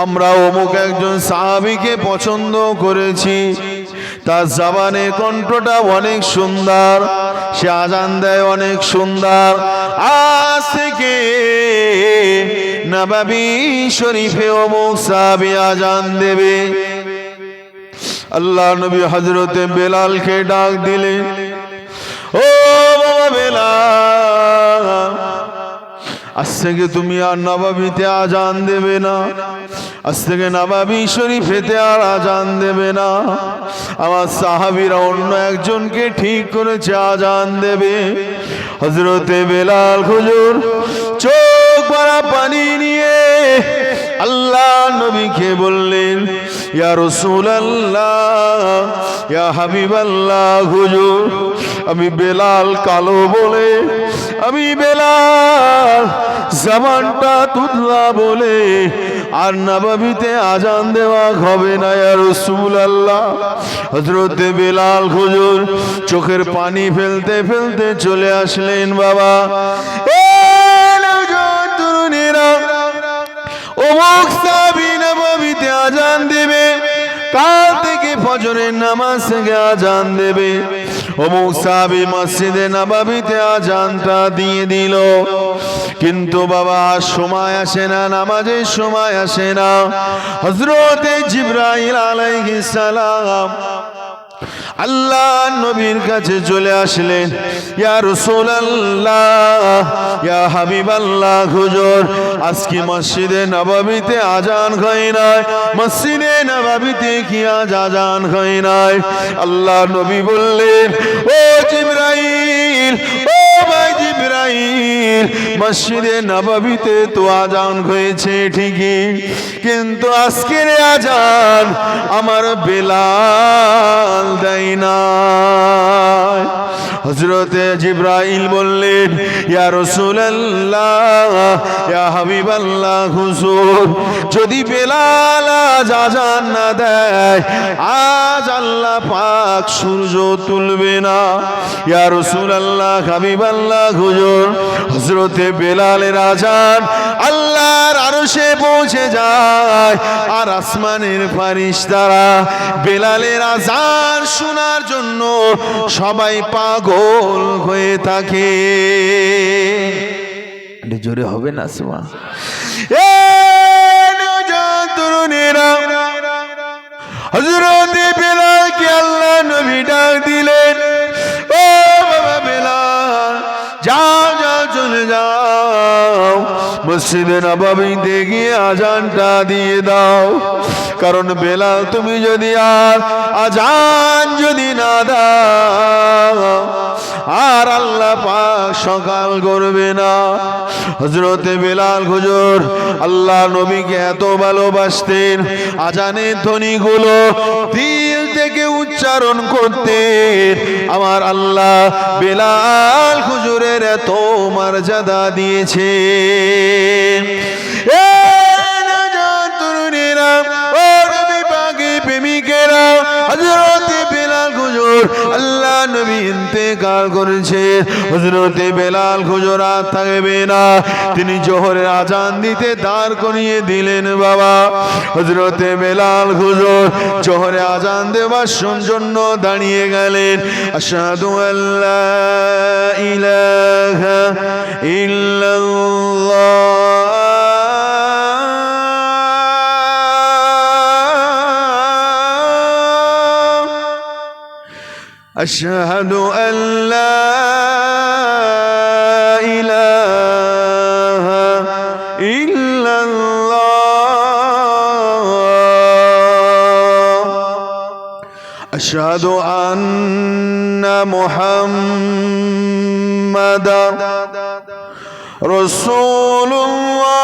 আমরা অমুক একজন সাহাবীকে পছন্দ করেছি, তার জবানের কণ্ঠটা অনেক সুন্দর, সে আজান দেয় অনেক সুন্দর। আজ থেকে নববী শরীফে অমুক সাহাবী আজান দেবে। আল্লাহ নবী হযরতে বেলালকে ডাক দিলেন, ও বাবা বেলাল, আজ থেকে তুমি আর নববীতে আজান দেবে না, আজ থেকে নববী শরীফেতে আর আজান দেবে না। আমার সাহাবীরা অন্য একজনকে ঠিক করেছে আজান দেবে। হযরতে বেলাল হুজুর চোখ ভরা পানি নিয়ে আল্লাহ নবীকে বললেন, ইয়া রাসূলুল্লাহ, ইয়া হাবিবাল্লাহ হুজুর, আমি বেলাল কালো বলে, আমি বেলাল জবানটা তুতলা বলে আর নববীতে আজান দেওয়া হবে না ইয়া রাসূলুল্লাহ। হযরতে বেলাল হুজুর চোখের পানি ফেলতে ফেলতে চলে আসলেন। বাবা, এ নওজোয়ান তরুণেরা, অমুক সাহাবী নববীতে আজান দেবে, কাল থেকে ফজরের নামাজ থেকে আজান দেবে। অমুক সাহাবী মসজিদে নববীতে আজানটা দিয়ে দিল, কিন্তু বাবা সময় আসে না, নামাজের সময় আসে না। হযরতে জিবরাইল আলাইহিস সালাম আল্লাহ নবীর কাছে চলে আসলেন, ইয়া রাসূলুল্লাহ, ইয়া হাবিবাল্লাহ হুজুর, আজকে মসজিদে নববীতে আজান হয় নাই, মসজিদে নববীতে কি আজ আজান হয় নাই? আল্লাহ নবী বললেন, ও জিবরাইল, ও ভাই জিবরাইল, মসজিদে নববীতে তো আজান হয়েছে ঠিকই, কিন্তু আজকের আজান আমার বেলাল দেয় না। হযরতে জিবরাইল বললেন, ইয়া রাসূলুল্লাহ, ইয়া হাবিবাল্লাহ হুজুর, যদি বেলাল আজ আজান না দেয়, আজ আল্লাহ পাক সূর্য তুলবে না। ইয়া রাসূলুল্লাহ, হাবিবাল্লাহ হুজুর, হযরতে বেলালের আজান আল্লাহর আরশে পৌঁছে যায়, আর আসমানের ফেরেশতারা বেলালের আজান শোনার জন্য সবাই পাগল হয়ে থাকে। জোরে হবে না সুবহান। এ নওজোয়ান তরুণেরা, হযরতে বেলালকে আল্লাহ নবী ডাক দিলেন, ও বাবা বেলাল, যাও যাও চলে যাও, মসজিদে নববীতে গিয়ে আজানটা দিয়ে দাও। কারণ বেলাল, তুমি যদি আর আজান যদি না দাও, আর আল্লাহ পাক সকাল করবে না। হযরতে বেলাল হুজুর আল্লাহ নবীকে এত ভালোবাসতেন, আজানের ধ্বনিগুলো দিল থেকে উচ্চারণ করতেন। আমার আল্লাহ বেলাল হুজুরের এত মর্যাদা দিয়েছে। এ নওজোয়ান তরুণেরা, ও নবী পাকের প্রেমিকেরা, হযরতে বেলাল হুজুর আল্লাহ নবী ইন্তেকাল করেছে। হযরতে বেলাল হুজুর আর থাকবে না, তিনি জোহরের আজান দিতে দাঁড় করিয়ে দিলেন। বাবা, হযরতে বেলাল হুজুর জোহরে আজান দেওয়ার জন্য দাঁড়িয়ে গেলেন। আশহাদু আল্লা ইলাহা ইল্লাল্লাহ, আশহাদু আল্লা ইলাহা ইল্লাল্লাহ, أشهد أن محمدا رسول الله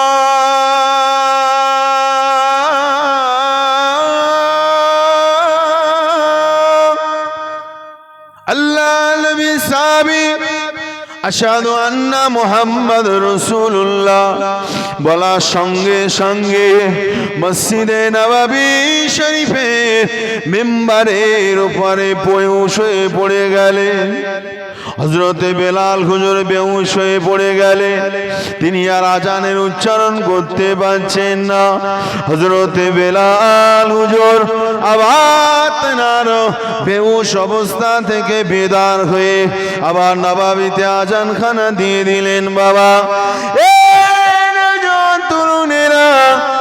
نبي সাহাবী আশহাদু আন্না মুহাম্মদ রাসূলুল্লাহ বলার সঙ্গে সঙ্গে মসজিদে নববী শরীফের মিম্বারের উপরে বেহুশ হয়ে পড়ে গেলেন। হযরতে বেলাল হুজুর বেহুশ হয়ে পড়ে গেলেন, তিনি আর আজানের উচ্চারণ করতে পারছেন না। হযরতে বেলাল হুজুর আবার তেনার বেহুশ অবস্থা থেকে বেদার হয়ে আবার নববীতে আজান খানা দিয়ে দিলেন। বাবা তরুণেরা,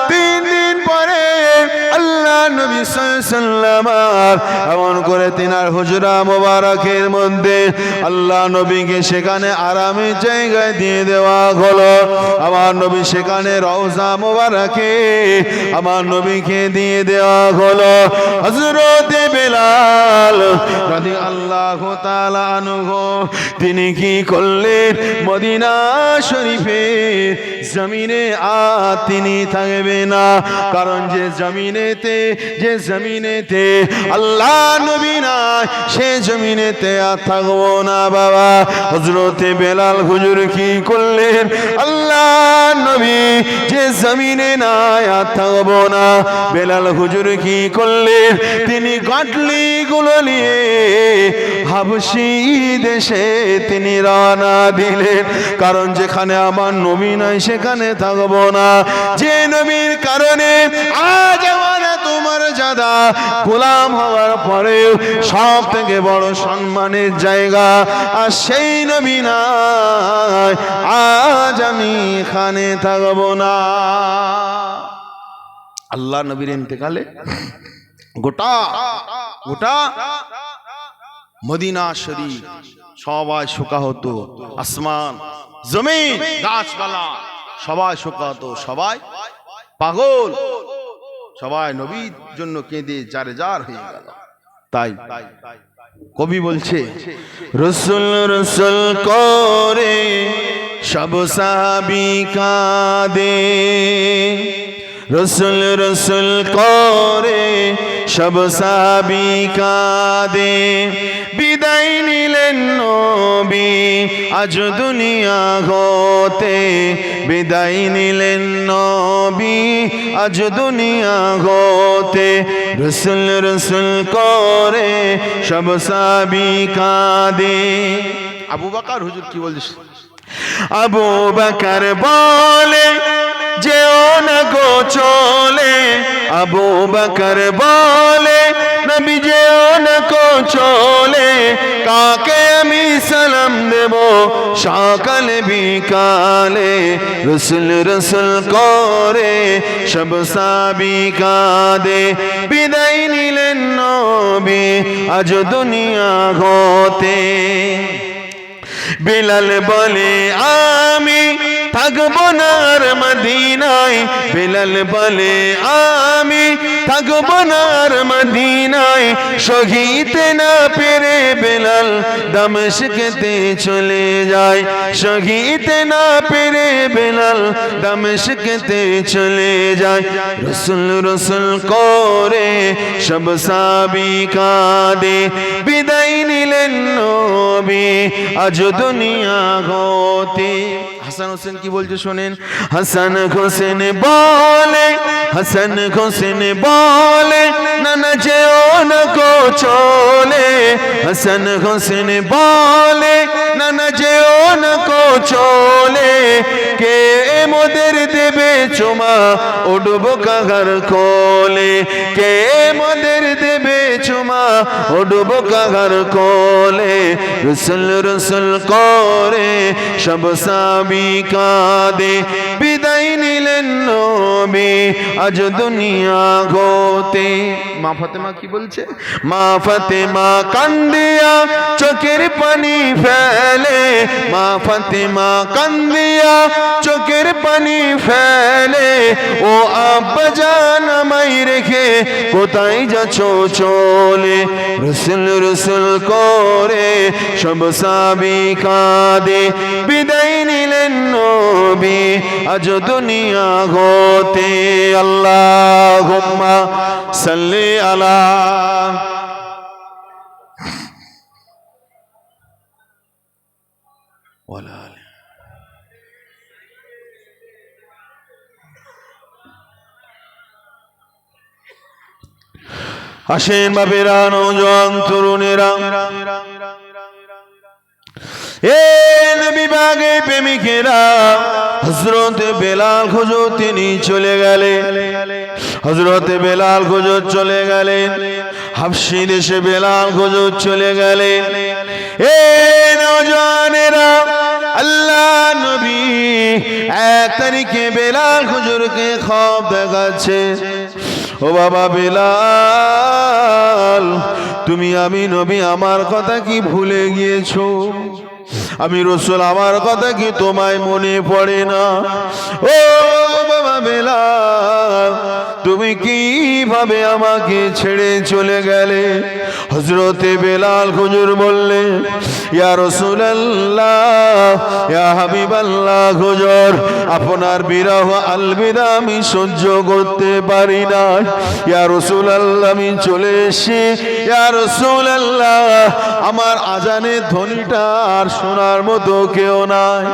3 দিন পরে আল্লাহ নবী সাল্লাল্লাহু আলাইহি এমন করে তিনার হুজরা মোবারকের মধ্যে আল্লাহ নবীকে সেখানে আরামের জায়গায় দিয়ে দেওয়া হলো। আমার নবী সেখানে রওজা মোবারকে আমার নবীকে দিয়ে দেওয়া হলো। হযরতে বেলাল রাদিয়াল্লাহু তাআলা আনহু তিনি কি করলেন, মদিনা শরীফের জমিনে আর তিনি থাকবে না। কারণ যে জমিনেতে আল্লাহ নবী নাই, সে জমিনেতে আর থাকবো না। বাবা হযরতে বেলাল হুজুর কি করলেন, আল্লাহ নবী যে জমিনে নাই আর থাকবো না, বেলাল হুজুর কি করলেন, তিনি গাটলি গুলো নিয়ে হাবশী দেশে তিনি রওনা দিলেন। কারণ যেখানে আমার নবী নাই সেখানে থাকবো না। যে নবীর কারণে আজ আমার তোমার জাদা গোলাম হওয়ার পরেও সব থেকে বড় সম্মানের জায়গা, আর সেই নবী নাই, আজ আমি এখানে থাকবো না। আল্লাহ নবীর ইন্তেকালে গোটা মদিনা শরীফ সবাই শোকা হতো। আসমান জমিন গাছপালা সবাই শোকা হতো, সবাই পাগল, সবাই নবীর জন্য কেঁদে জারে জার হয়ে গেল। তাই কবি বলছে, রসুল রসুল করে সব সাহাবী কাঁদে, রসুল রসুল করে সব সাহাবী কাঁদে, বিদায় নিলেন নবী আজ দুনিয়া হতে, বিদায় নিলেন নবী আজ দুনিয়া হতে, রসুল রসুল করে সব সাহাবী কাঁদে। আবু বকর হুজুর কি বলছে, আবু বকর বলে যেও না গো চলে, আবু বকর বলে নবী যেও না গো চলে, কাকে আমি সালাম দেব সকালে বিকালে, রসুল রসুল করে সব সাহাবী কাঁদে, বিদায় নিলেন নবী আজ দুনিয়া হতে। বেলাল বলে আমি থাকবো না আর মদিনায়, বেলাল বলে আমি থাকবো না আর মদিনায়, সহিতে না পেরে বেলাল দামেস্কেতে চলে যায়, সহিতে না পেরে বেলাল দামেস্কেতে চলে যায়, রসুল রসুল করে সব সাহাবী কাঁদে, বিদায় নিলেন নবী আজ দুনিয়া হতে। হাসান হোসেন কি বলছে শোনেন, হাসান হোসেন বলে, হাসান হোসেন বলে নানা যেও না গো চলে, হাসান হোসেন বলে নানা যেও না গো চলে, কে মোদের দেবে চুমা উঠবো কাহার কোলে, কে মোদের দেবে চুমা উঠবো কাহার কোলে, রসুল রসুল করে সব সাহাবী কাঁদে, বিদায় নিলেন নবী আজ দুনিয়া হতে। মা ফাতেমা কি বলছে, মা ফাতেমা কান্দিয়া চোখের পানি ফেলে, ফেলে, মা ফাতেমা কান্দিয়া চোখের পানি ফেলে, ও আব্বা জান আমায় রেখে কোথায় যাচ্ছ চলে? রসুল রসুল করে সব সাহাবী কাঁদে, বিদায় নিলেন নবী আজ দুনিয়া হতে। আল্লাহুম্মা সাল্লি আলা ওয়ালা আলি। আসেন বাপেরা, নওজোয়ান তরুণেরা, এ নবী বাগে প্রেমিকেরা, হযরত বেলাল হুজুর তিনি চলে গেলেন। হযরত বেলাল হুজুর চলে গেলেন, হাবশী দেশে বেলাল হুজুর চলে গেলেন। এ নওজোয়ানেরা, আল্লাহ নবী 1 তারিখে বেলাল হুজুরকে খ্বাব দেখাচ্ছে, ও বাবা বেলাল, তুমি আমি নবী আমার কথা কি ভুলে গিয়েছো? আমি রসুল আমার কথা কি তোমায় মনে পড়ে না? ও বাবা বেলাল, তুমি কিভাবে আমাকে ছেড়ে চলে গেলে? হযরতে বেলাল হুজুর বললেন, ইয়া রাসূলুল্লাহ, ইয়া হাবিবাল্লাহ হুজুর, আপনার বিরহ আলবিদা আমি সহ্য করতে পারি না। ইয়া রাসূলুল্লাহ, আমি চলে এসেছি। ইয়া রাসূলুল্লাহ, আমার আজানের ধ্বনিটা আর শোনার মতো কেউ নাই।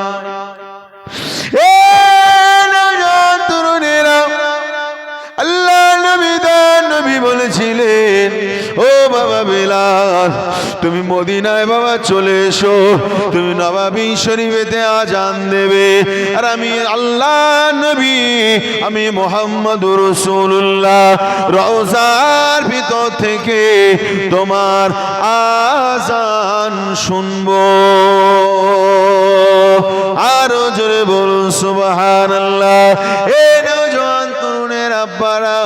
এ নওজোয়ান তরুণেরা, আল্লাহ নবী বলেছিলেন, ও বাবা বেলাল, তুমি মদিনায় বাবা চলে এসো, তুমি নবাবী শরীফেতে আজান দেবে, আর আমি আল্লাহ নবী, আমি মুহাম্মদুর রাসূলুল্লাহ রওজার ভিতর থেকে তোমার আজান শুনবো। আরো জোরে বলুন সুবহানাল্লাহ। এ নওজোয়ান তরুণের আব্বারা,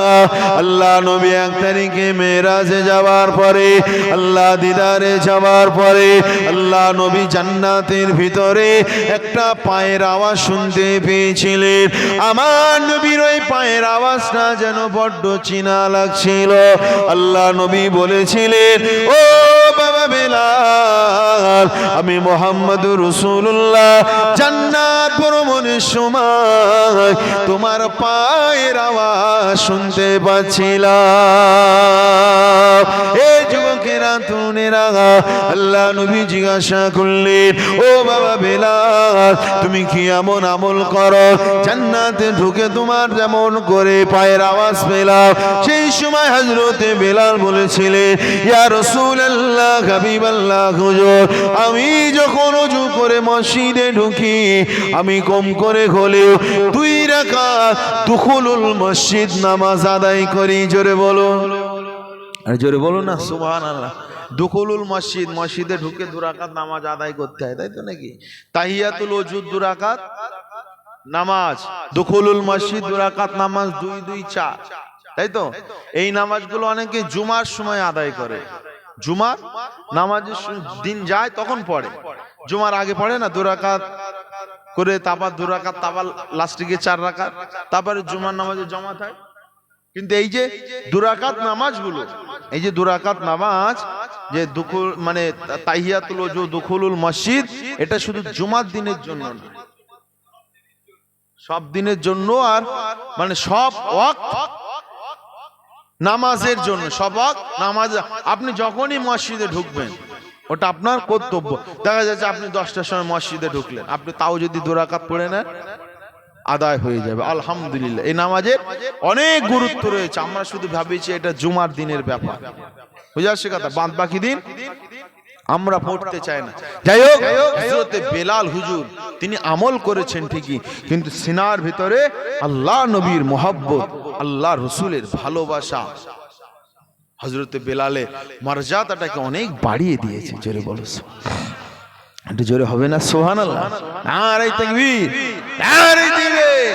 আল্লাহ নবী 1 তারিখে মেরাজে যাওয়ার পরে, আল্লাহ দিদারে যাওয়ার পরে, আল্লাহ নবী জান্নাতের ভিতরে একটা পায়ের আওয়াজ শুনতে পেয়েছিলেন। আমার নবীর ওই পায়ের আওয়াজটা যেন বড্ড চেনা লাগছিল। আল্লাহ নবী বলেছিলেন, ও বাবা বেলাল, আমি মুহাম্মদুর রাসূলুল্লাহ জান্নাত ভ্রমণের সময় তোমার পায়ের আওয়াজ শুনতে পাচ্ছিলাম। এ যুবকেরা, তরুণেরা, আল্লাহ নবী জিজ্ঞাসা করলেন, ও বাবা বেলাল, তুমি কি এমন আমল করো জান্নাতে ঢুকে তোমার যেমন করে পায়ের আওয়াজ পেলাম? সেই সময় হযরতে বেলাল বলেছিলেন, ইয়া রাসূলুল্লাহ, হাবিবাল্লাহ হুজুর, আমি যখন ওযু করে মসজিদে ঢুকি, আমি কম করে হলেও 2 রাকাত দুখুলুল মসজিদ নামাজ আদায় করি। জোরে বলো, আর জোরে বলো না সুবহানাল্লাহ। দুখুলুল মসজিদ, মসজিদে ঢুকে 2 রাকাত নামাজ আদায় করতে হয়, তাই তো নাকি? তাহিয়াতুল ওযু 2 রাকাত নামাজ, দুখুলুল মসজিদ 2 রাকাত নামাজ, 2 2 4, তাই তো? এই নামাজগুলো অনেকে জুমার সময় আদায় করে। জুমার নামাজের দিন যায় তখন পড়ে, জুমার আগে পড়ে না 2 রাকাত করে, তারপর 2 রাকাত, তারপর লাস্টে গিয়ে 4 রাকাত, তারপরে জুমার নামাজে জমা হয়। কিন্তু এই যে 2 রাকাত নামাজগুলো, এই যে 2 রাকাত নামাজ, যে দুখুল মানে তাহিয়াতুল ওযু দুখুলুল মসজিদ, এটা শুধু জুমার দিনের জন্য না, সব দিনের জন্য, আর মানে সব ওয়াক্ত নামাজের জন্য, সব ওয়াক্ত নামাজ। আপনি যখনই মসজিদে ঢুকবেন, ওটা আপনার কর্তব্য। দেখা যাচ্ছে আপনি 10টার সময় মসজিদে ঢুকলেন, আপনি তাও যদি 2 রাকাত পড়ে নেন, আদায় হয়ে যাবে আলহামদুলিল্লাহ। এই নামাজের অনেক গুরুত্ব রয়েছে, আমরা শুধু ভাবিছি এটা জুমার দিনের ব্যাপার, বুঝে আসছে কথা, বাদ বাকি দিন আমরা পড়তে চাই না। যাই হোক, হযরতে বেলাল হুজুর তিনি আমল করেছেন ঠিকই, কিন্তু সিনার ভিতরে আল্লাহ নবীর মহব্বত, আল্লাহ রসুলের ভালোবাসা হযরতে বেলালের মর্যাদাটাকে অনেক বাড়িয়ে দিয়েছে। জোরে বলো, একটু জোরে হবে না সুবহানাল্লাহ? নারে তাকবীর, নারে তাকবীর।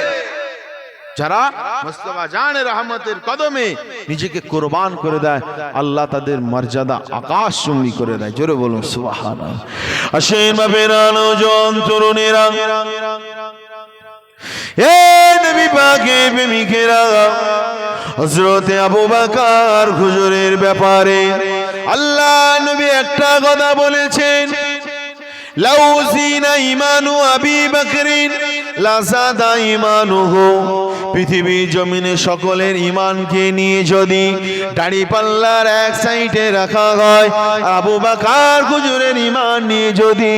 যারা মুস্তাফা জান রহমতের কদমে নিজেকে কুরবান করে দেয়, আল্লাহ তাদের মর্যাদা আকাশ চুম্বি করে দেয়। জোরে বলুন সুবহানাল্লাহ। আসেন বাপেরা, নওজোয়ান তরুণেরা, এ নবী পাকের প্রেমিকেরা, হযরতে আবু বকর হুজুরের ব্যাপারে আল্লাহ নবী একটা কথা বলেছেন, লাউ জিনা ঈমানু আবি বকরিন লাযাদা ঈমানুহু। পৃথিবী জমিনে সকলের ঈমানকে নিয়ে যদি দাড়ি পাল্লার এক সাইডে রাখা হয়, আবু বকর হুজুরের ঈমান নিয়ে যদি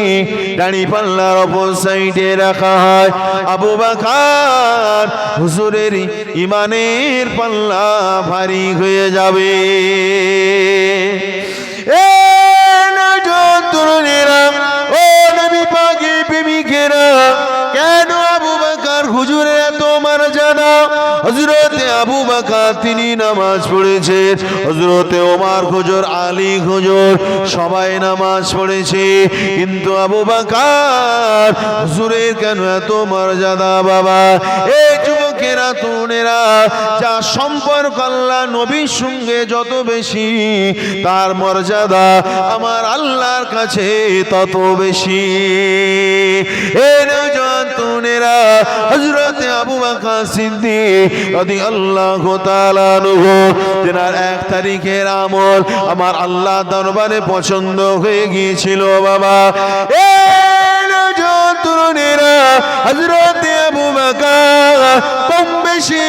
দাড়ি পাল্লার অপর সাইডে রাখা হয়, আবু বকর হুজুরের ঈমানের পাল্লা ভারী হয়ে যাবে। এ নওজোয়ান তরুণেরা, ও নবী পাকের প্রেমিকেরা, কেন আবু বকর হুজুরের এত মর্যাদা? হযরতে আবু বকর তিনি নামাজ পড়েছেন, হযরতে ওমর হুজুর, আলী হুজুর সবাই নামাজ পড়েছে, কিন্তু আবু বকর হুজুরের কেন এত মর্যাদা? বাবা, এই যুবকেরা তরুণেরা, যা সম্পর্ক আল্লাহ নবীর সঙ্গে যত বেশি, তার মর্যাদা আমার আল্লাহর কাছে তত বেশি। এ নওজোয়ান তরুণেরা, হযরতে আবু বকর সিদ্দিক রাদিয়াল্লাহু তাআলা আনহু, তেনার 1 তারিখের আমল আমার আল্লাহ দরবারে পছন্দ হয়ে গিয়েছিল। বাবা, এ নওজোয়ান তরুণেরা, হযরতে আবু বকর কম বেশি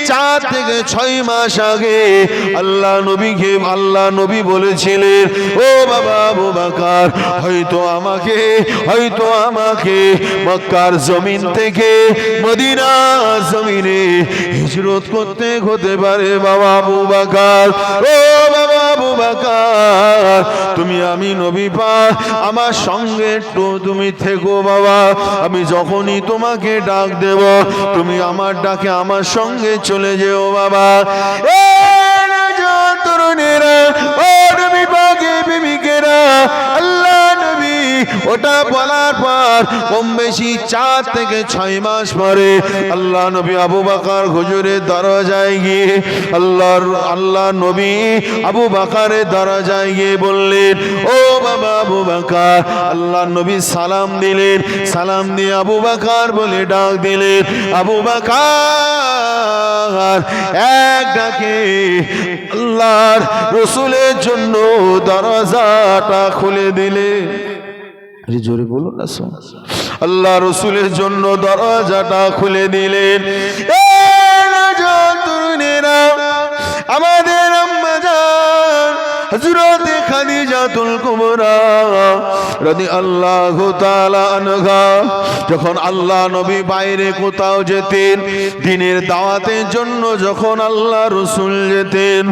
4 থেকে 6 মাস আগে আল্লাহ নবী বলেছিলেন, ও বাবা আবু বকর, হয়তো আমাকে মক্কার জমিন থেকে মদিনার জমিনে হিজরত করতে হতে পারে। বাবা আবু বকর, ও বাবা আবু বকর, আমি নবী পাক, আমার সঙ্গে একটু তুমি থেকো বাবা। আমি যখনই তোমাকে ডাক দেব, তুমি আমার ডাকে আমার সঙ্গে চলে যেও বাবা। এ নওজোয়ান তরুণেরা, ও নবী পাকের প্রেমিকেরা, আল্লাহ নবী ওটা বলার পর কম বেশি 4 থেকে 6 মাস পরে আল্লাহ নবী আবু বকর হুজুরের দরজায় গিয়ে আল্লাহ নবী আবু বকরের দরজায় গিয়ে বললেন, ও বাবা আবু বকর। আল্লাহ নবী সালাম দিলেন, সালাম দিয়ে আবু বকর বলে ডাক দিলেন। আবু বকর এক ডাকে আল্লাহর রাসূলের জন্য দরজাটা খুলে দিলেন। জোরে বলুন না, আল্লাহ রাসূলের জন্য দরজাটা খুলে দিলেন। এ নওজোয়ান তরুণেরা, আমাদের আম্মা জান হযরতে খাদিজাতুল কুবরা রাদিয়াল্লাহু তাআলা আনহা, যখন আল্লাহ নবী বাইরে কোথাও যেতেন দ্বীনের দাওয়াতের জন্য, যখন আল্লাহ রাসূল যেতেন,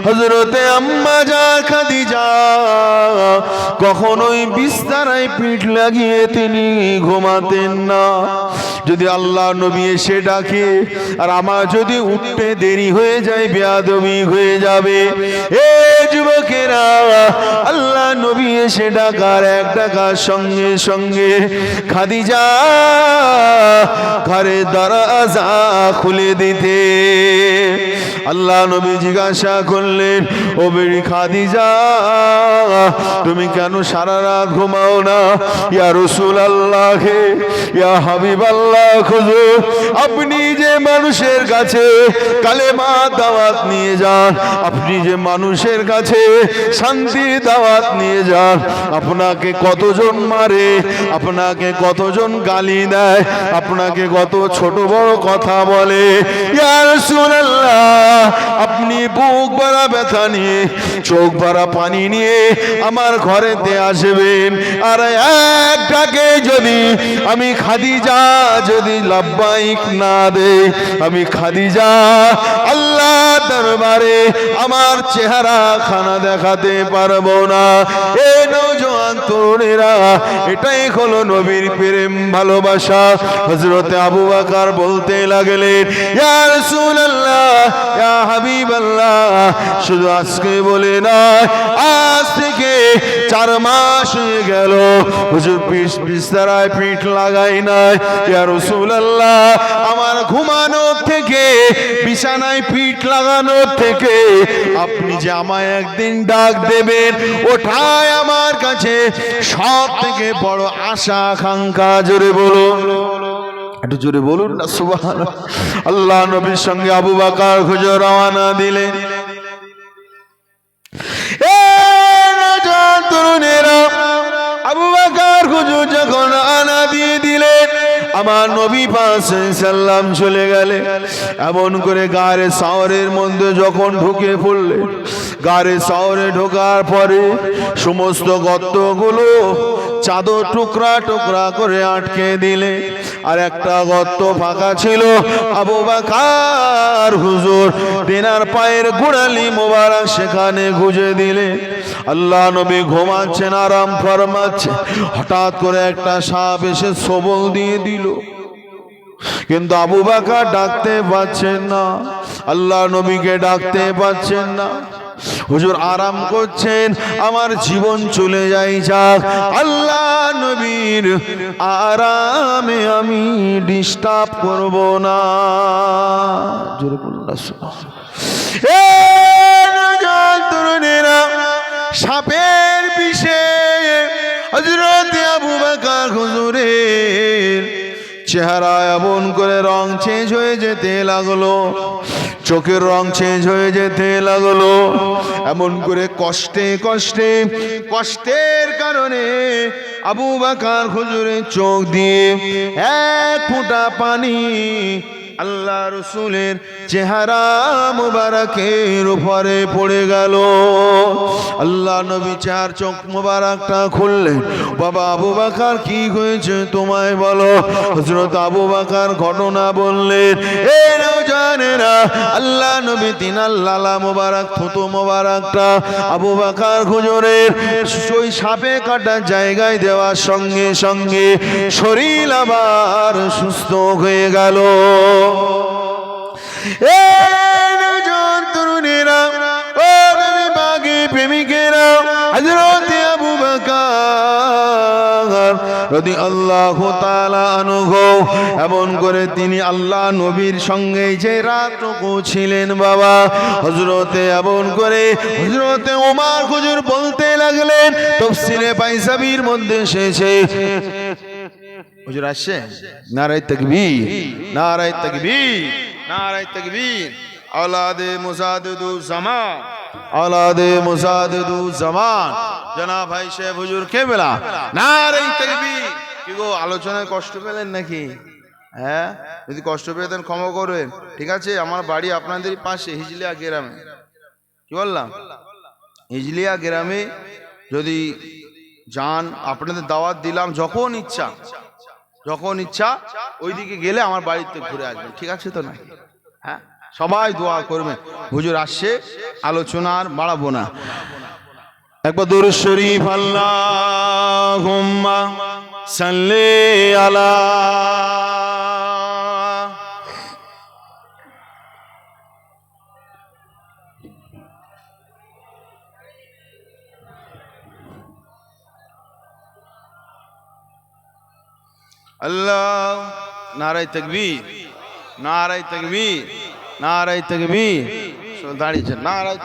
হযরতে আম্মা জান খাদিজা কখনোই বিছানায় পিঠ লাগিয়ে তিনি ঘুমাতেন না। যদি আল্লাহ নবী এসে ডাকে আর আমার যদি উঠতে দেরি হয়ে যায়, বেয়াদবি হয়ে যাবে। এ যুবকেরা, আল্লাহ নবী এসে ডাকার এক ডাকার সঙ্গে সঙ্গে খাদিজা ঘরে দরজা খুলে দিতে। আল্লাহ নবী জিজ্ঞাসা করলেন, ও বেরি খাদিজা, তুমি কেন সারা রাত ঘুমাও না? ইয়া রাসূলুল্লাহ, ইয়া হাবিবাল্লাহ, হুজুর আপনি যে মানুষের কাছে কালেমা দাওয়াত নিয়ে যান, আপনি যে মানুষের কাছে শান্তির দাওয়াত নিয়ে যান, আপনাকে কতজন মারে, আপনাকে কতজন গালি দেয়, আপনাকে কত ছোট বড় কথা বলে। ইয়া রাসূলুল্লাহ, আপনি বুক ভরা ব্যথা নিয়ে, চোখ ভরা পানি নিয়ে আমার ঘরেতে আসবেন, আর এক ডাকে যদি আমি খাদিজা যদি লাব্বাইক না দে, আমি খাদিজা আল্লাহ দরবারে আমার চেহারা খানা দেখাতে পারবো না। এ নওজোয়ান তরুণেরা, এটাই হলো নবীর প্রেম ভালোবাসা। হযরতে আবু বকর বলতে লাগলেন, ইয়া রাসূলুল্লাহ, ইয়া হাবিবাল্লাহ, শুধু আজকে বলে না, আজ থেকে 4 মাস হয়ে গেল হুজুর বিছানায় পিঠ লাগাই নাই। ইয়া রাসূলুল্লাহ, আমার ঘুমানো থেকে, বিছানায় পিঠ লাগানো থেকে আপনি যে আমায় একদিন ডাক দেবেন, ওঠাই আমার কাছে সব থেকে বড় আশা আকাঙ্ক্ষা। জোরে বলুন, একটু জোরে বলুন না সুবহানাল্লাহ। আল্লাহ নবীর সঙ্গে আবু বকর হুজুর রওনা দিলেন। তরুণেরা, আবু বকর হুজুর যখন রওনা দিয়ে দিলেন, আমার নবী পাশে সাল্লাম চলে গেলে। এমন করে গারে সাওরের মধ্যে যখন ঢুকে পড়লেন, গারে সাওরে ঢোকার পরে সমস্ত গর্তগুলো চাদর টুকরা টুকরা করে আটকে দিলে, আর একটা গর্ত ফাঁকা ছিল। আবু বকর হুজুর তেনার পায়ের গোড়ালি মোবারক সেখানে গুজে দিলে। আল্লাহ নবী ঘুমাচ্ছেন, আরাম ফরমাচ্ছেন, হঠাৎ করে একটা সাপ এসে সবল দিয়ে দিল। কিন্তু আবু বকর ডাকতে পাচ্ছেন না, আল্লাহ নবীকে ডাকতে পাচ্ছেন না। হুজুর আরাম করছেন, আমার জীবন চলে যাই যাক, আল্লাহ নবীর আরামে আমি ডিস্টার্ব করব না। জোরে বলুন না তরুণেরা, সাপের বিষে হযরত আবু বকর হুজুরের চেহারা এমন করে রং চেঞ্জ হয়ে যেতে লাগলো, চোখের রং চেঞ্জ হয়ে যেতে লাগলো। এমন করে কষ্টে কষ্টে, কষ্টের কারণে আবু বকর হুজুরের চোখ দিয়ে এক ফোঁটা পানি আল্লাহ রসুলের চেহারা মুবারকের উপরে পড়ে গেল। আল্লাহ নবী চার চোখ মুবারকটা খুললেন। বাবা আবু বকর, কি হয়েছে তোমায় বলো। হযরত আবু বকর ঘটনা বললেন। এ নওজওয়ানেরা, আল্লাহ নবী তিনার লালা মুবারক, থুতু মুবারকটা আবু বকর হুজুরের ওই সাপে কাটা জায়গায় দেওয়ার সঙ্গে সঙ্গে শরীর আবার সুস্থ হয়ে গেল। তরুণেরা, ও বাগী প্রেমিকেরা, হযরত আবু বকর রাদিয়াল্লাহু তাআলা আনহু এমন করে তিনি আল্লাহ নবীর সঙ্গে যে রাতটুকু ছিলেন বাবা, হযরতে এমন করে হযরতে ওমর হুজুর বলতে লাগলেন, তাফসীরে বাইসাবির মধ্যে এসেছে। হুজুর আসছে, নারায়ে তাকবীর, নারায়ে তাকবীর, নারায়ে তাকবীর। औलादे मुजादिदु ज़मान, औलादे मुजादिदु ज़मान। जनाब भाई साहेब हुजूर কে বেলা, নারে তাকবীর। কি গো, আলোচনায় কষ্ট পেলেন নাকি? হ্যাঁ, যদি কষ্ট পেতেন ক্ষমা করবেন, ঠিক আছে? আমার বাড়ি আপনাদের পাশে হিজলিয়া গ্রামে। কি বললাম? হিজলিয়া গ্রামে যদি যান, আপনাদের দাওয়াত দিলাম, যখন ইচ্ছা, যখন ইচ্ছা ওইদিকে গেলে আমার বাড়িতে ঘুরে আসবেন, ঠিক আছে তো? না, হ্যাঁ, সবাই দোয়া করবেন। হুজুর আসছে, আলোচনা আর বাড়াবো না। একবার দরুদ শরীফ, আল্লাহুম্মা সাল্লি আলা আল্লাহ। নারায়ে তাকবীর, নারায়ে তাকবীর, নারায়ে তাকবীর। দাঁড়িয়েছেন, নারায়ে